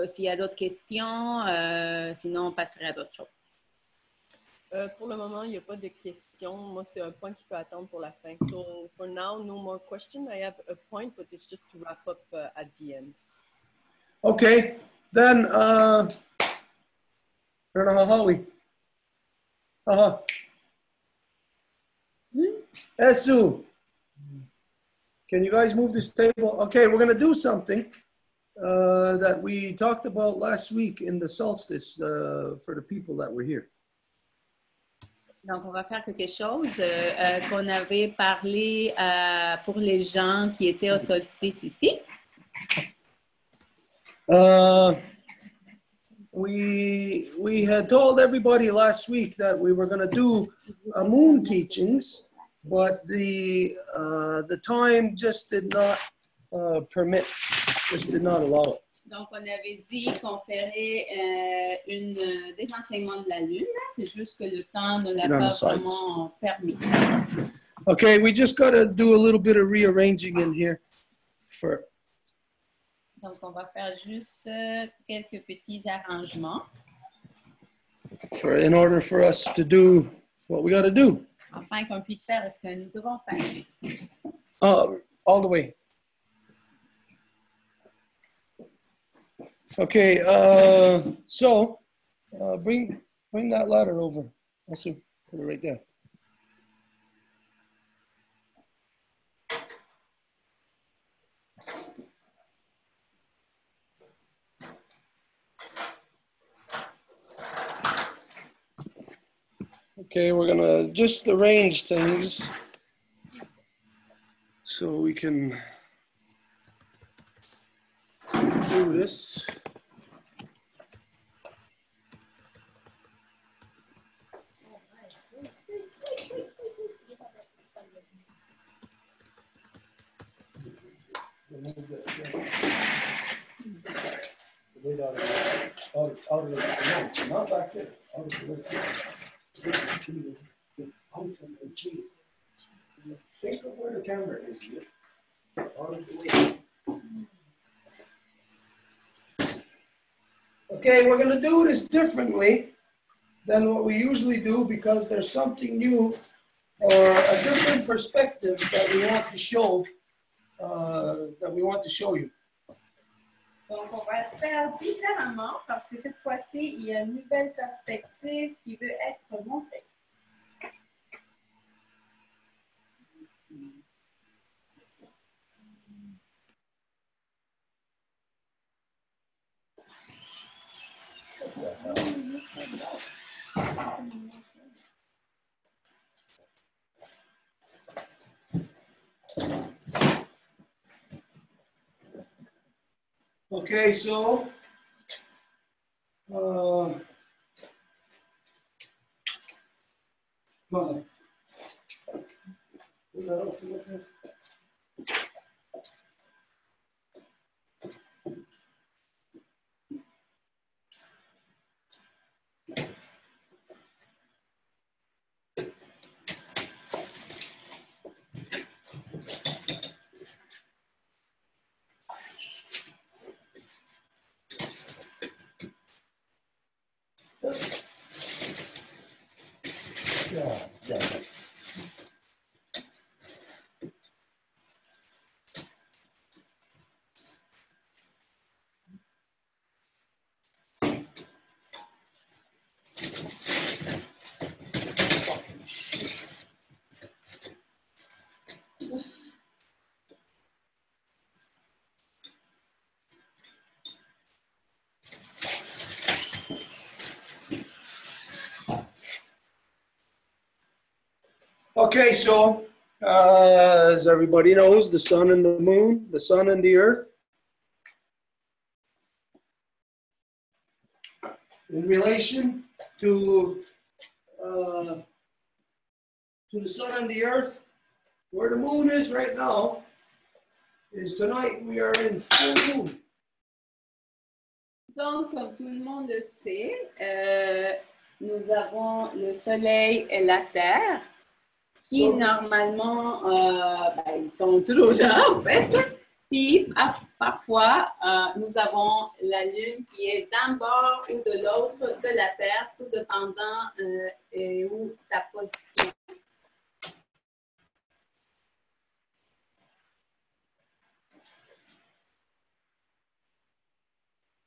s'il y a d'autres questions, sinon on passerait à d'autres choses. Pour le moment, il n'y a pas de questions. Moi, c'est un point qui peut attendre pour la fin. So, for now, no more questions. I have a point, but it's just to wrap up at the end. Okay, then, Holly. Esu, can you guys move this table? Okay, we're going to do something that we talked about last week in the solstice for the people that were here. Donc, on va faire quelque chose qu'on avait parlé pour les gens qui étaient au solstice ici. We had told everybody last week that we were going to do a moon teachings, but the time just did not permit, just did not allow it. Donc, on avait dit qu'on ferait des enseignements de la Lune. C'est juste que le temps ne l'a pas vraiment permis. Okay, we just got to do a little bit of rearranging in here. Donc, on va faire juste quelques petits arrangements. In order for us to do what we got to do. Afin qu'on puisse faire ce que nous devons faire. All the way. Okay, so bring that ladder over. Also, put it right there. Okay, we're gonna just arrange things so we can do this. Not back there. Think of where the camera is. Okay, we're going to do this differently than what we usually do because there's something new or a different perspective that we want to show. You. Donc, on va le faire différemment parce que cette fois-ci, il y a une nouvelle perspective qui veut être montrée. Okay, so okay, so as everybody knows, the sun and the moon, the sun and the earth, in relation to the sun and the earth, where the moon is right now, is tonight we are in full moon. Donc, comme tout le monde le sait, nous avons le Soleil et la Terre qui normalement, ils sont toujours là en fait. Puis parfois, nous avons la Lune qui est d'un bord ou de l'autre de la Terre, tout dépendant où sa position.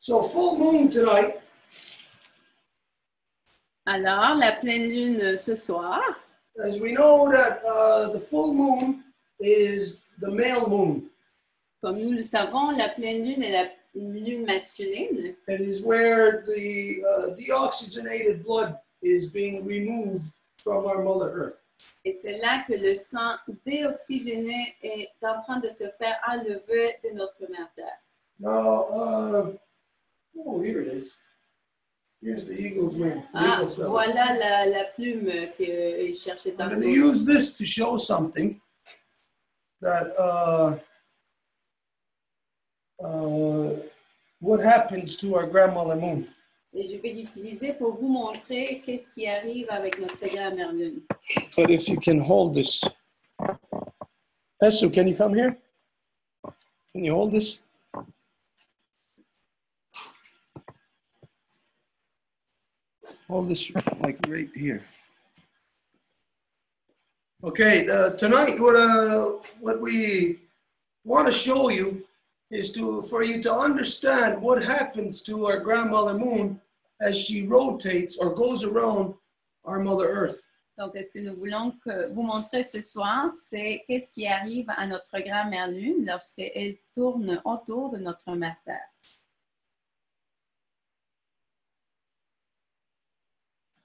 So full moon tonight. Alors, la pleine lune ce soir. As we know that the full moon is the male moon. Comme nous le savons, la pleine lune est la lune masculine. It is where the deoxygenated blood is being removed from our Mother Earth. Et c'est là que le sang déoxygéné est en train de se faire enlever de notre mère Terre. Now, oh, here it is. Here's the eagle's wing. Voilà la plume qu'il cherchait I'm tantôt. going to use this to show something that what happens to our grandmother moon. Et je vais l'utiliser pour vous montrer qu'est-ce qui arrive avec notre grand-mère lune. But if you can hold this. Esu, can you come here? Can you hold this? Hold this like right here. Okay, tonight what we want to show you is for you to understand what happens to our grandmother moon as she rotates or goes around our Mother Earth. Donc, ce que nous voulons vous montrer ce soir, c'est qu'est-ce qui arrive à notre grand-mère Lune lorsqu'elle tourne autour de notre Mère Terre.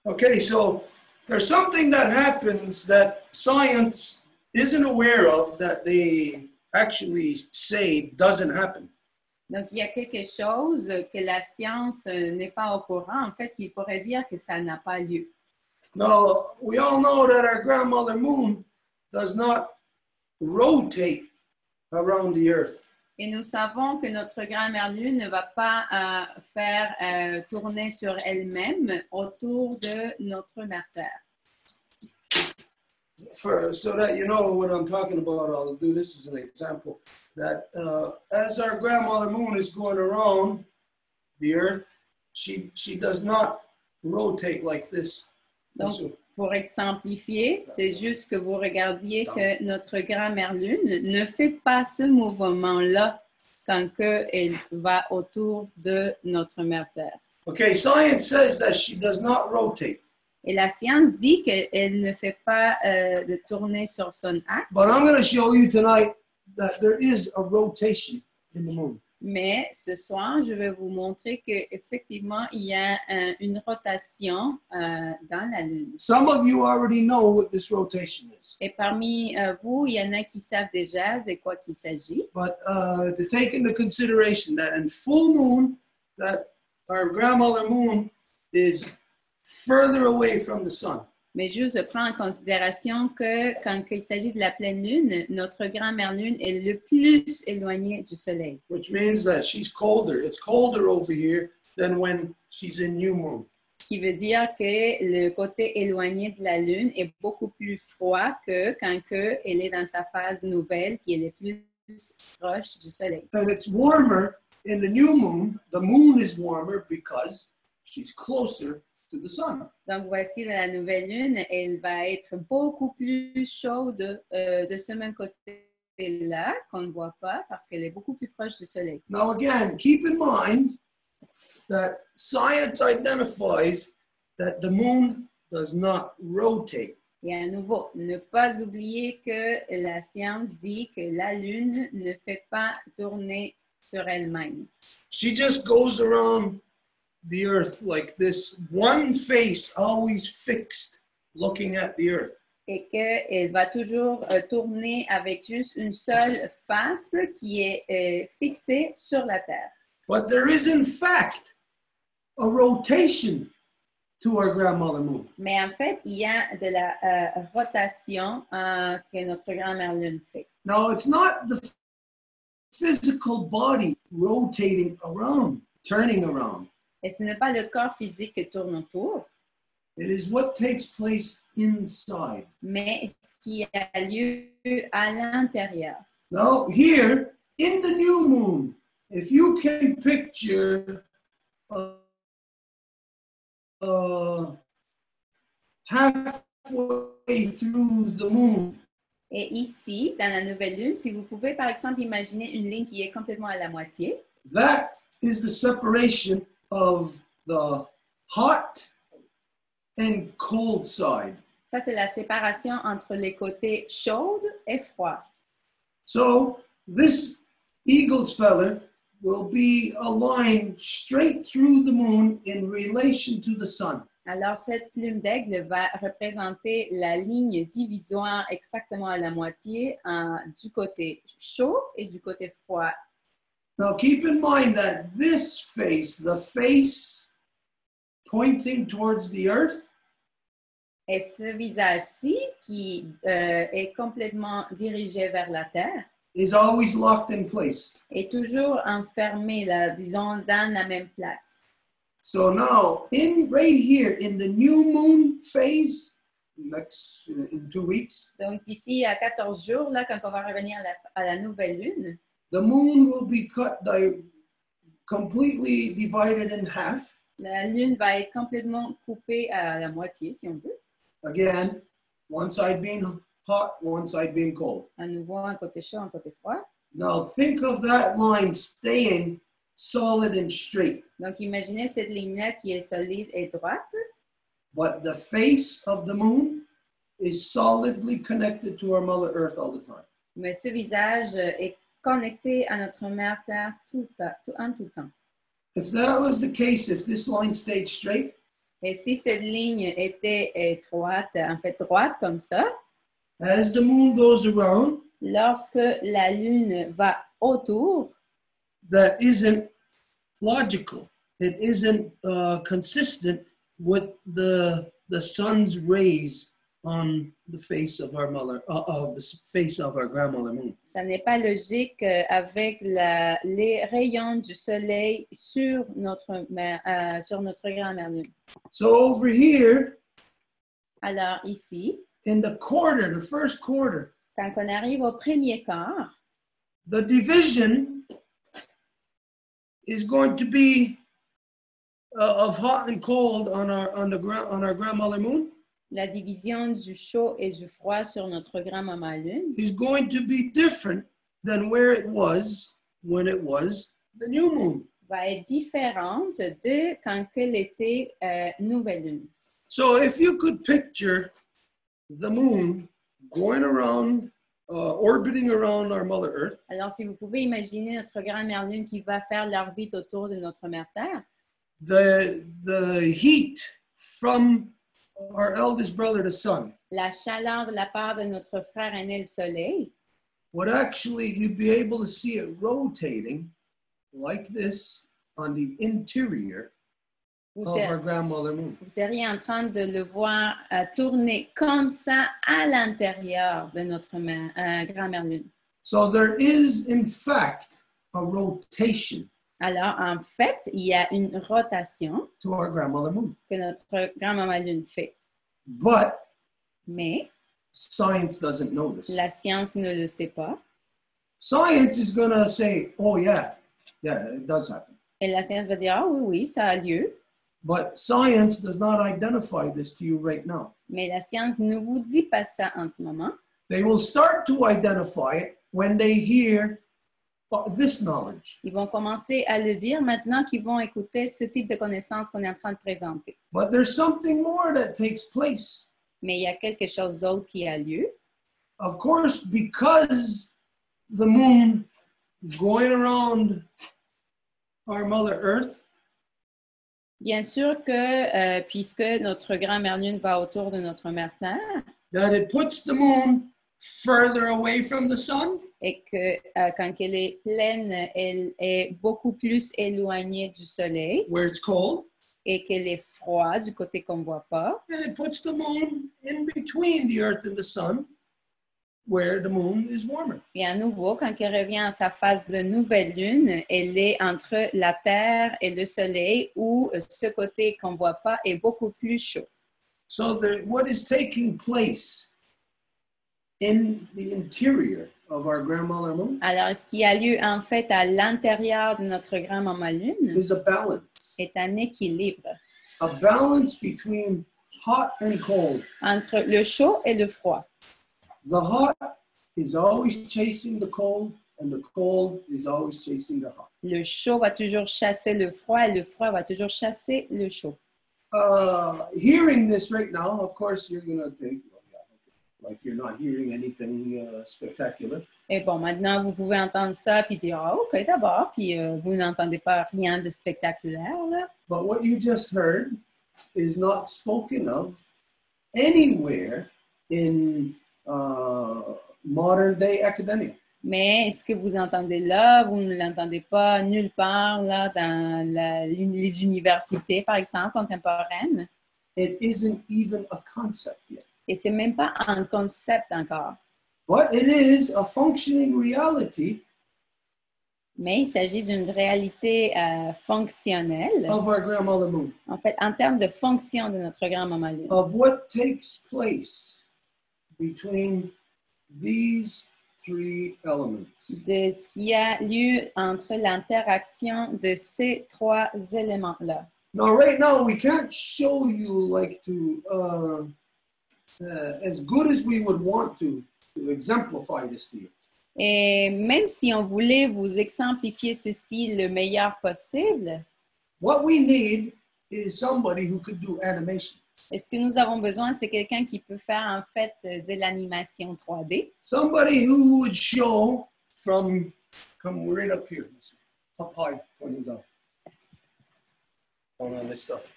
Okay, so there's something that happens that science isn't aware of that they actually say doesn't happen. Donc, il y a quelque chose que la science n'est pas au courant, en fait, qui pourrait dire que ça n'a pas lieu. Now, we all know that our grandmother moon does not rotate around the earth. Et nous savons que notre grand-mère Lune ne va pas faire tourner sur elle-même autour de notre Mère Terre. So that you know what I'm talking about, I'll do this as an example. That as our grandmother moon is going around the earth, she does not rotate like this. Donc, pour exemplifier, c'est juste que vous regardiez que notre grand-mère Lune ne fait pas ce mouvement-là quand elle va autour de notre Mère Terre. Okay, science says that she does not rotate. Et la science dit qu'elle ne fait pas de tourner sur son axe. But I'm going to show you tonight that there is a rotation in the moon. Mais ce soir, je vais vous montrer qu'effectivement, il y a une rotation dans la Lune. Some of you already know what this rotation is. Et parmi vous, il y en a qui savent déjà de quoi il s'agit. But to take into consideration that in full moon, that our grandmother moon is further away from the sun. Mais juste prends en considération que quand il s'agit de la pleine lune, notre grand-mère lune est le plus éloignée du soleil. Which means that she's colder. It's colder over here than when she's in new moon. Ce qui veut dire que le côté éloigné de la lune est beaucoup plus froid que quand elle est dans sa phase nouvelle, qui est le plus proche du soleil. And it's warmer in the new moon. The moon is warmer because she's closer to the sun. Donc, voici la nouvelle lune, elle va être beaucoup plus chaude de ce même côté-là, qu'on ne voit pas, parce qu'elle est beaucoup plus proche du soleil. Now again, keep in mind that science identifies that the moon does not rotate. Et à nouveau, ne pas oublier que la science dit que la lune ne fait pas tourner sur elle-même. She just goes around the earth like this, one face always fixed looking at the earth. Et qu'elle va toujours tourner avec juste une seule face qui est fixée sur la Terre. But there is in fact a rotation to our grandmother moon. Mais en fait, il y a de la rotation que notre grand-mère lune fait. Now, it's not the physical body rotating around, turning around. Et ce n'est pas le corps physique qui tourne autour, It is what takes place inside. mais ce qui a lieu à l'intérieur. Now, here in the new moon, if you can picture halfway through the moon, Et ici, dans la nouvelle lune, si vous pouvez par exemple imaginer une ligne qui est complètement à la moitié, that is the separation of the hot and cold side. ça c'est la séparation entre les côtés chauds et froids. So this eagle's feather will be a line straight through the moon in relation to the sun. Alors, cette plume d'aigle va représenter la ligne divisoire exactement à la moitié du côté chaud et du côté froid. Now keep in mind that this face, the face pointing towards the earth, Et ce visage-ci, qui est complètement dirigé vers la terre, is always locked in place. est toujours enfermé, là, disons, dans la même place. So now, right here in the new moon phase, in 2 weeks, Donc, d'ici à 14 jours, là, quand on va revenir à la nouvelle lune, the moon will be completely divided in half. la lune va être complètement coupée à la moitié, si on veut. Again, one side being hot, one side being cold. À nouveau, un côté chaud, un côté froid. Now think of that line staying solid and straight, Donc, imaginez cette ligne-là qui est solide et droite, but the face of the moon is solidly connected to our Mother Earth all the time. mais ce visage est connecté à notre mère Terre en tout temps. If that was the case, if this line stayed straight, Et si cette ligne était étroite, en fait droite comme ça, as the moon goes around, lorsque la Lune va autour, that isn't logical. It isn't consistent with the sun's rays on the face of our mother, of the face of our grandmother moon. ça n'est pas logique avec les rayons du soleil sur notre grand-mère Lune. So over here, Alors ici, in the quarter, the first quarter, quand on arrive au premier quart, the division is going to be of hot and cold on our grandmother moon. la division du chaud et du froid sur notre grand-maman Lune Is going to be different than where it was when it was the new moon. va être différente de quand elle était nouvelle Lune. So if you could picture the moon going around, orbiting around our Mother Earth, Alors, si vous pouvez imaginer notre grand-mère Lune qui va faire l'orbite autour de notre mère Terre, the heat from our eldest brother, the sun, la chaleur de la part de notre frère aîné, le Soleil, would actually, you'd be able to see it rotating like this on the interior vous, of ser- our grandmother moon. vous seriez en train de le voir tourner comme ça à l'intérieur de notre grand-mère Lune. So there is, in fact, a rotation Alors, en fait, il y a une rotation to our grandmother moon. que notre grand-maman Lune fait. But Mais science doesn't know this. la science ne le sait pas. Science is going to say, oh, yeah, it does happen. Et la science va dire, ah oui, oui, ça a lieu. But science does not identify this to you right now. Mais la science ne vous dit pas ça en ce moment. They will start to identify it when they hear this knowledge. Ils vont commencer à le dire maintenant qu'ils vont écouter ce type de connaissances qu'on est en train de présenter. But there's something more that takes place. Mais il y a quelque chose d'autre qui a lieu. Of course, because the moon going around our Mother Earth, Bien sûr que, puisque notre grand-mère Lune va autour de notre mère Terre, that it puts the moon further away from the sun, et que quand elle est pleine, elle est beaucoup plus éloignée du soleil, where it's cold, et qu'elle est froide du côté qu'on ne voit pas, and it puts the moon in between the Earth and the sun, where the moon is warmer. et à nouveau, quand elle revient à sa phase de nouvelle lune, elle est entre la Terre et le soleil, où ce côté qu'on ne voit pas est beaucoup plus chaud. So what is taking place in the interior of our grandmother moon Alors, ce qui a lieu en fait à l'intérieur de notre grand-maman Lune is a balance. est un équilibre A balance between hot and cold. entre le chaud et le froid. The hot is always chasing the cold, and the cold is always chasing the hot. Le chaud va toujours chasser le froid et le froid va toujours chasser le chaud. Hearing this right now, of course, you're going to think, well, yeah, like you're not hearing anything spectacular. Et bon, maintenant, vous pouvez entendre ça puis dire, ah, OK, d'abord, puis vous n'entendez pas rien de spectaculaire, là. But what you just heard is not spoken of anywhere in modern day academia. Mais ce que vous entendez là, vous ne l'entendez pas nulle part là, dans les universités, par exemple, contemporaines. It isn't even a concept yet. Et c'est même pas un concept encore. But it is a functioning reality Mais il s'agit d'une réalité fonctionnelle, of our grandmother moon, en fait, en termes de fonction de notre grand-maman Lune. of what takes place between these three elements. De ce qui a lieu entre l'interaction de ces trois éléments-là. Now, right now, we can't show you like as good as we would want to exemplify this to you. Et même si on voulait vous exemplifier ceci le meilleur possible, what we need is somebody who could do animation. et ce que nous avons besoin, c'est quelqu'un qui peut faire en fait de l'animation 3D. Somebody who would show from, come right up here, up high, pointing down on this stuff.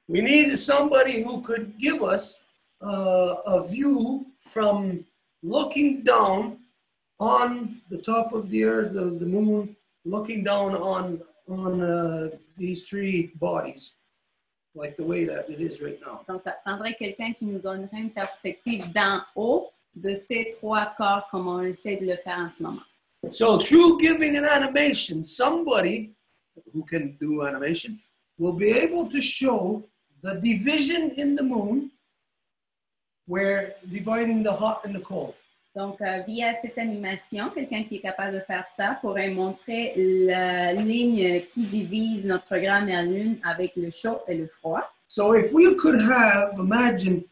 We need somebody who could give us a view from looking down on the top of the earth, the moon, looking down on these three bodies, like the way that it is right now. Donc, ça prendrait quelqu'un qui nous donnerait une perspective d'en haut de ces trois corps comme on essaie de le faire en ce moment. So through giving an animation, somebody who can do animation will be able to show the division in the moon where dividing the hot and the cold. Donc, via cette animation, quelqu'un qui est capable de faire ça pourrait montrer la ligne qui divise notre programme et la lune avec le chaud et le froid. So if we could have, imagine,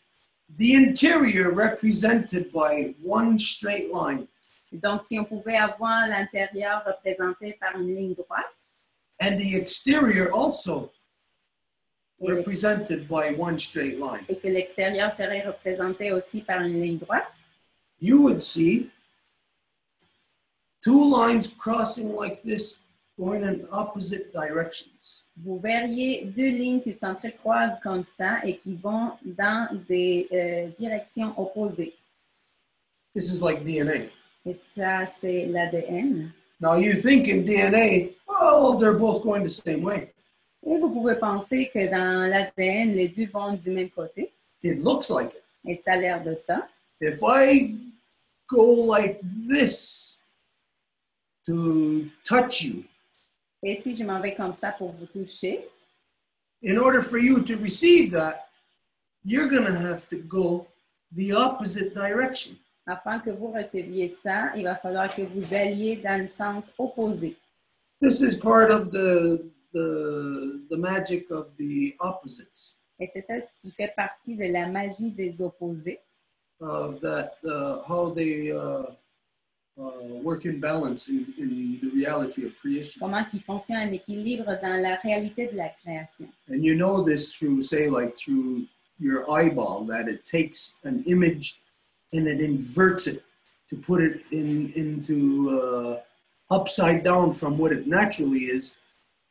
the interior represented by one straight line. Donc, si on pouvait avoir l'intérieur représenté par une ligne droite And the exterior also et, represented by one straight line. et que l'extérieur serait représenté aussi par une ligne droite, You would see two lines crossing like this, going in opposite directions. vous verriez deux lignes qui s'entrecroisent comme ça et qui vont dans des directions opposées. This is like DNA. Et ça, c'est l'ADN. Now you think in DNA, oh, they're both going the same way. Et vous pouvez penser que dans l'ADN, les deux vont du même côté. It looks like it. Et ça a l'air de ça. If I go like this to touch you, Et si je m'en vais comme ça pour vous toucher, in order for you to receive that, you're going to have to go the opposite direction. afin que vous receviez ça, il va falloir que vous alliez dans le sens opposé. This is part of the magic of the opposites, Et c'est ça ce qui fait partie de la magie des opposés, of that, how they work in balance in the reality of creation. comment ils fonctionnent en équilibre dans la réalité de la création. And you know this through, say, like through your eyeball, that it takes an image and it inverts it to put it into upside down from what it naturally is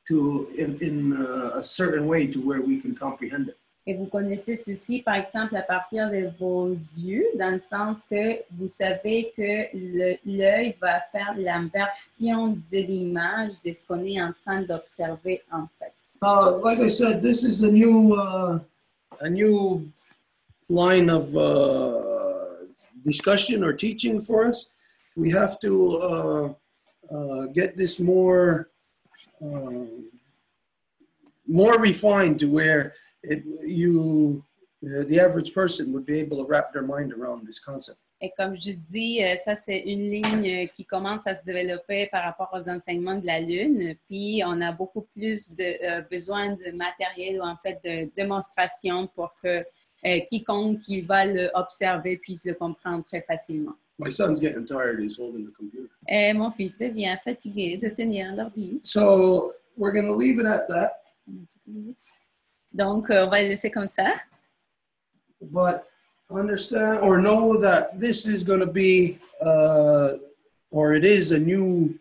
to in a certain way to where we can comprehend it. Et vous connaissez ceci, par exemple, à partir de vos yeux, dans le sens que vous savez que l'œil va faire l'inversion de l'image de ce qu'on est en train d'observer en fait. Like I said, this is a new line of discussion or teaching for us. We have to get this more refined to where the average person would be able to wrap their mind around this concept. Et comme je dis, ça c'est une ligne qui commence à se développer par rapport aux enseignements de la Lune. Puis on a beaucoup plus de besoin de matériel ou en fait de démonstration pour que quiconque qui va l'observer puisse le comprendre très facilement. My son's getting tired. He's holding the computer. Et mon fils devient fatigué de tenir l'ordi. So we're going to leave it at that. Donc, on va le laisser comme ça. But understand or know that this is going to be, or it is a new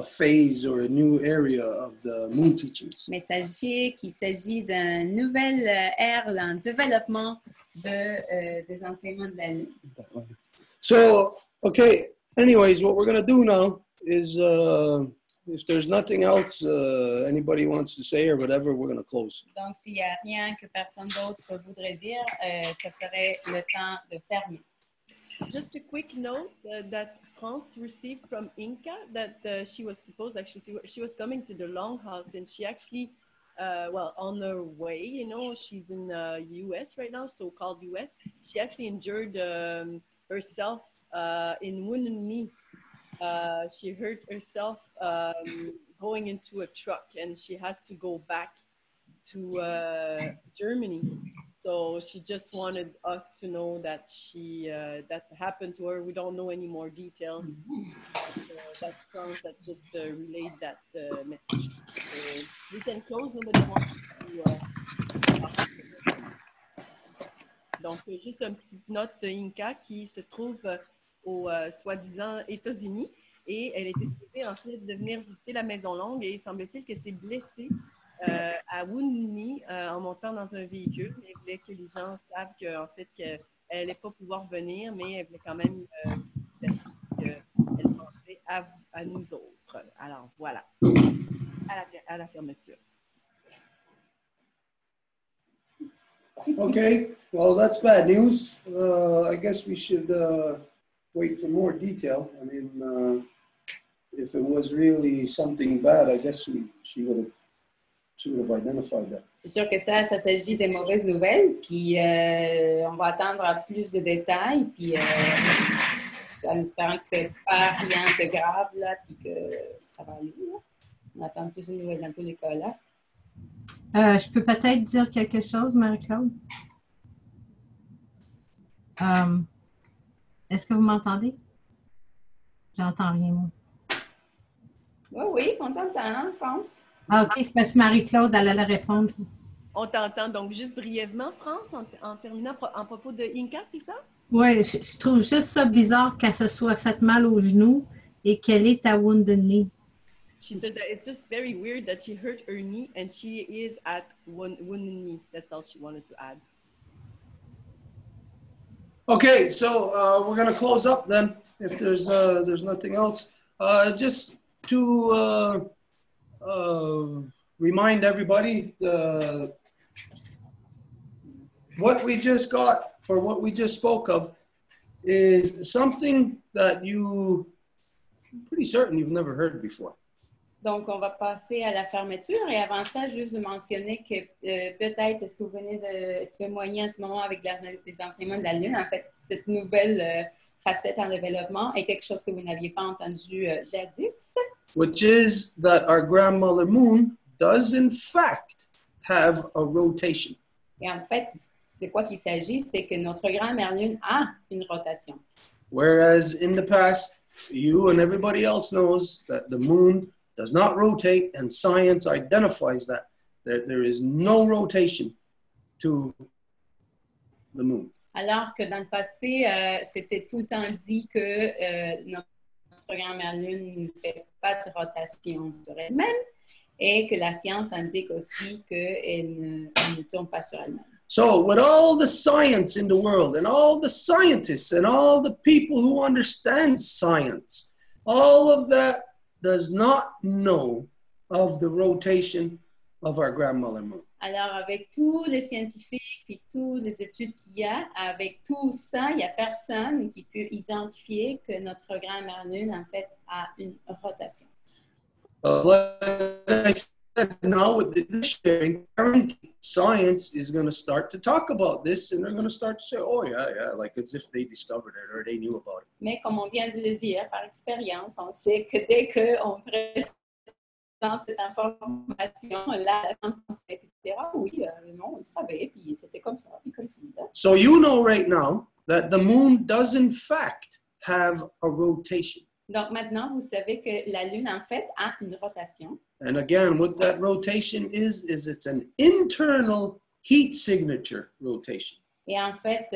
phase or a new area of the moon teachings. Mais sachez qu'il s'agit d'une nouvelle ère dans le développement des enseignements de la Lune. So, okay, anyways, what we're going to do now is, if there's nothing else anybody wants to say or whatever, we're going to close. Donc, s'il n'y a rien que personne d'autre voudrait dire, ça serait le temps de fermer. Just a quick note that France received from Inca that she was supposed, actually, she was coming to the Longhouse and she actually, well, on her way, you know, she's in the US right now, so-called US. She actually injured herself in Wounded Knee. She hurt herself going into a truck and she has to go back to Germany. So she just wanted us to know that that happened to her. We don't know any more details. That's France that just relayed that message. So we can close. Nobody wants to. Donc, juste une petite note de Inca qui se trouve aux soi-disant États-Unis et elle était supposée en fait de venir visiter la Maison Longue et il semble-t-il que c'est blessée à Wounduni en montant dans un véhicule. Elle voulait que les gens savent qu'en fait qu'elle n'allait pas pouvoir venir, mais elle voulait quand même qu'elle pensait à nous autres. Alors voilà, à la fermeture. Okay, well, that's bad news. I guess we should wait for more detail. I mean, if it was really something bad, I guess she would have identified that. C'est sûr que ça s'agit des mauvaises nouvelles, puis on va attendre à plus de détails, puis en espérant que c'est pas rien de grave, là, puis que ça va aller. Là. On attend plus de nouvelles dans tous les cas, là. Je peux peut-être dire quelque chose, Marie-Claude? Est-ce que vous m'entendez? J'entends rien, moi. Oui, on t'entend, hein, France? Ah, OK, c'est parce que Marie-Claude, elle allait répondre. On t'entend donc juste brièvement, France, en terminant en propos de Inca, c'est ça? Oui, je trouve juste ça bizarre qu'elle se soit fait mal au genou et qu'elle est à Wounded Knee. She says that it's just very weird that she hurt her knee and she is at Wounded Knee. That's all she wanted to add. Okay, so we're going to close up then if there's nothing else. Just to remind everybody what we just got or what we just spoke of is something that I'm pretty certain you've never heard before. Donc, on va passer à la fermeture. Et avant ça, juste mentionner que peut-être, est-ce que vous venez de témoigner en ce moment avec les enseignements de la Lune? En fait, cette nouvelle facette en développement est quelque chose que vous n'aviez pas entendu jadis. Which is that our grandmother moon does in fact have a rotation. Et en fait, c'est quoi qu'il s'agit? C'est que notre grand-mère Lune a une rotation. Whereas in the past, you and everybody else knows that the moon does not rotate, and science identifies that there is no rotation to the moon. Alors que dans le passé, c'était tout le temps dit que notre grand-mère Lune ne fait pas de rotation sur elle-même et que la science indique aussi qu'elle ne tourne pas sur elle-même. So with all the science in the world and all the scientists and all the people who understand science, all of that does not know of the rotation of our grandmother moon. Alors, avec tous les scientifiques et toutes les études qu'il y a, avec tout ça, il n'y a personne qui peut identifier que notre grand-mère Lune, en fait, a une rotation. Like I said, now with this sharing, science is going to start to talk about this, and they're going to start to say, oh, yeah, like as if they discovered it or they knew about it. Mais comme on vient de le dire, par expérience, on sait que dès qu'on présente cette information, là, la science, etc., oui, non, on le savait, puis c'était comme ça, puis comme ça. So you know right now that the moon does in fact have a rotation. Donc maintenant, vous savez que la Lune, en fait, a une rotation. And again, what that rotation is it's an internal heat signature rotation. Et en fait,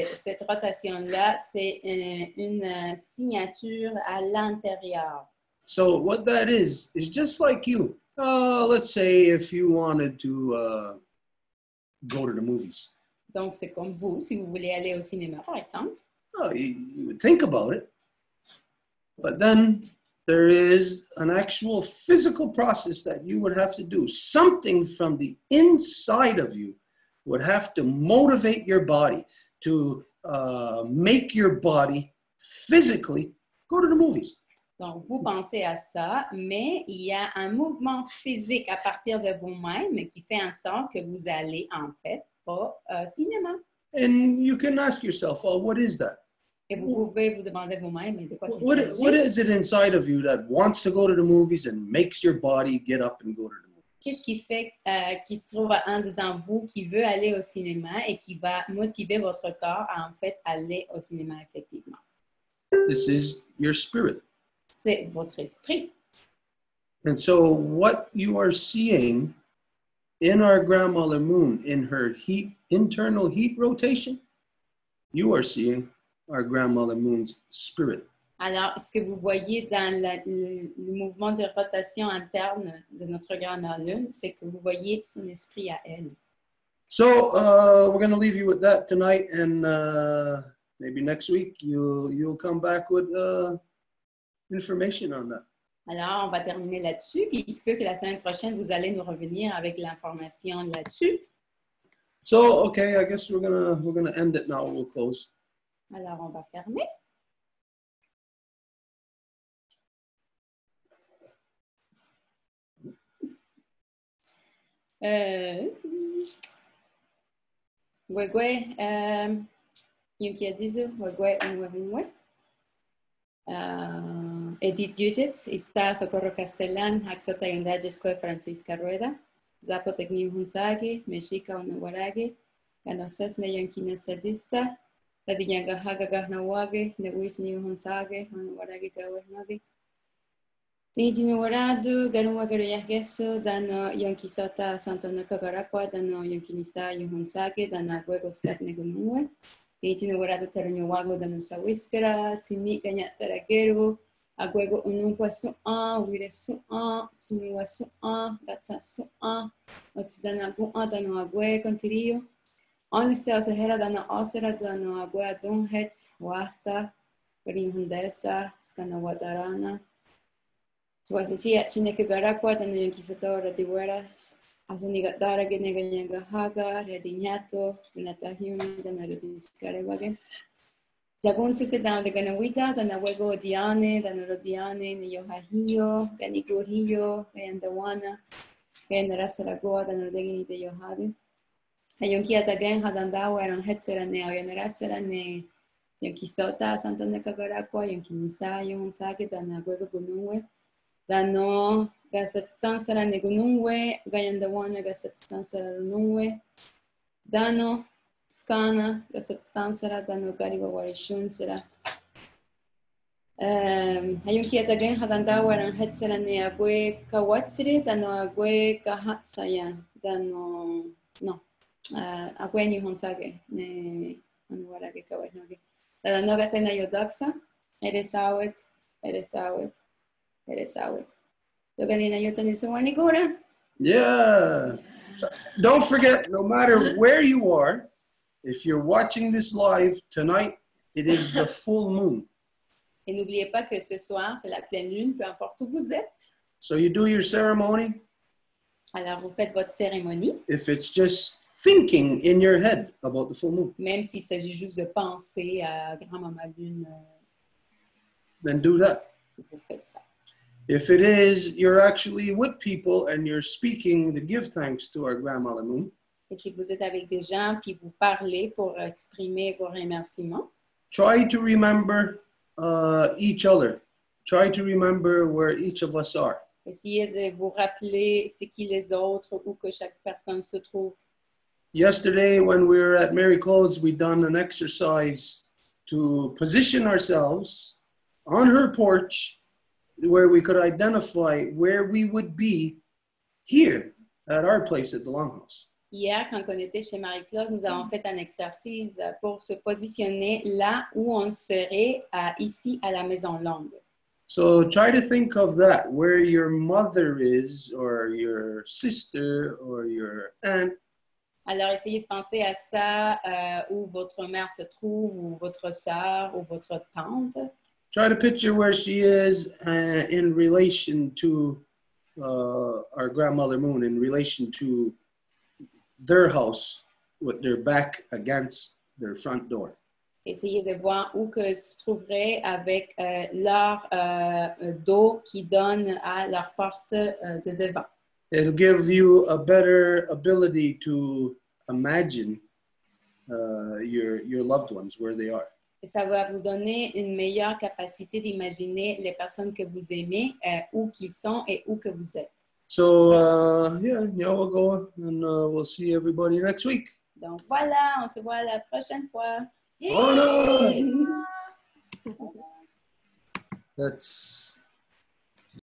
cette rotation-là, c'est une signature à l'intérieur. So what that is just like you. Let's say if you wanted to go to the movies. Donc, c'est comme vous, si vous voulez aller au cinéma, par exemple. Oh, you would think about it. But then there is an actual physical process that you would have to do. Something from the inside of you would have to motivate your body to make your body physically go to the movies. Donc, vous pensez à ça, mais il y a un mouvement physique à partir de vous-même qui fait en sorte que vous allez, en fait, au cinéma. And you can ask yourself, well, what is that? Et vous pouvez vous demander vous-même de quoi il What s'agit. is it inside of you that wants to go to the movies and makes your body get up and go to the movies? qu'est-ce qui fait qu'il se trouve en dedans vous qui veut aller au cinéma et qui va motiver votre corps à en fait aller au cinéma effectivement? This is your spirit. C'est votre esprit. And so what you are seeing in our grandmother moon, in her internal heat rotation, you are seeing our grandmother moon's spirit. Alors, ce que vous voyez dans le mouvement de rotation interne de notre grand-mère lune, c'est que vous voyez son esprit à elle. So we're going to leave you with that tonight, and maybe next week you'll come back with information on that. Alors, on va terminer là-dessus, puis il se peut que la semaine prochaine, vous allez nous revenir avec l'information là-dessus. So, okay, I guess we're gonna end it now. We'll close. Alors, on va fermer. Wegwe, Yunkiadizu, Wegwe, Unwebinwe. Edith Judith, está Socorro Castellán, Haxota Yundajesco, Francisca Rueda, Zapotecni Hunsagi, Mexica Onawaragi, Ganosas Neyankina Stadista, La Dianga Haga Gahnawagi, Newis New Hunsagi, Onawaragi Gawahnagi. Tijinwaradu, Ganuagayageso, Dano Yankisota Santana Kagaraqua, Dano Yankinista Yuhunsagi, Dana Guegos Katnegunue. Tijinwaradu Ternuago, Dano Sawiskara, Tini Ganyat Taragero, Aguego Unumpa Su'a, Wire Su'a, Tsunua Su'a, Gatsa Su'a, Osidana Bu'a, Dano Ague Contirio. Honeste Osahera, Dano Osera, Dano Ague Dunhets, Wahta, Rinhundesa, Skanawadarana. Tuasisia Chineke Garakwa, Dano Yankisatora de Veras, Asanigatara Geneganyanga Haga, Redinyato, Renata Human, Dano Rediscarewage. Jagun se down the Ganawita, the Nawego Diane, the Norodiane, the Yohahio, Ganigurio, and the Wana, and the Rasaragoa, the Nordegini de Yohadi. A Yonkia again had Andawa and Hetserane, and Rasarane, Yonkisota, Santana Kagaraqua, Yonkinisa, Yonsaki, the Naguego Gunue, the no Gasatstansara Negunue, Gayandawana Gasatstansara Nue, Dano. Skana, Gasatstansara, Dano Gariba Warishun Sera. Hayunki again Hadandawa and Hetsera Neague Kawatsiri, Dano Ague Kahatsaya, Dano no Aguen Honsage, Ne Anwarage Kawanogi. Dano Gatena Yodaxa, Eresawet, Eresawet, Eresawet. Doganina Yotaniswanigura. Yeah. Don't forget, no matter where you are, if you're watching this live tonight, it is the full moon. Et n'oubliez pas que ce soir, c'est la pleine lune, peu importe où vous êtes. So you do your ceremony. Alors, vous faites votre cérémonie. If it's just thinking in your head about the full moon. Même s'il s'agit juste de penser à grand-maman lune. Then do that. Vous faites ça. If it is, you're actually with people and you're speaking to give thanks to our grandmother moon. Et si vous êtes avec des gens puis vous parlez pour exprimer vos remerciements, try to remember each other. Try to remember where each of us are. essayez de vous rappeler c'est qui les autres, où que chaque personne se trouve. Yesterday, when we were at Mary Clothes, we done an exercise to position ourselves on her porch where we could identify where we would be here at our place at the Longhouse. Hier, quand on était chez Marie-Claude, nous avons fait un exercice pour se positionner là où on serait ici à la Maison Longue. So try to think of that, where your mother is, or your sister, or your aunt. Alors, essayez de penser à ça, où votre mère se trouve, ou votre sœur, ou votre tante. Try to picture where she is in relation to our grandmother Moon, in relation to their house with their back against their front door. Essayez de voir où que se trouverait avec leur dos qui donne à leur porte de devant. It'll give you a better ability to imagine your loved ones, where they are. Et ça va vous donner une meilleure capacité d'imaginer les personnes que vous aimez, où qu'ils sont et où que vous êtes. So, yeah, we'll go and we'll see everybody next week. Donc voilà, on se voit la prochaine fois. Oh no! Yay! That's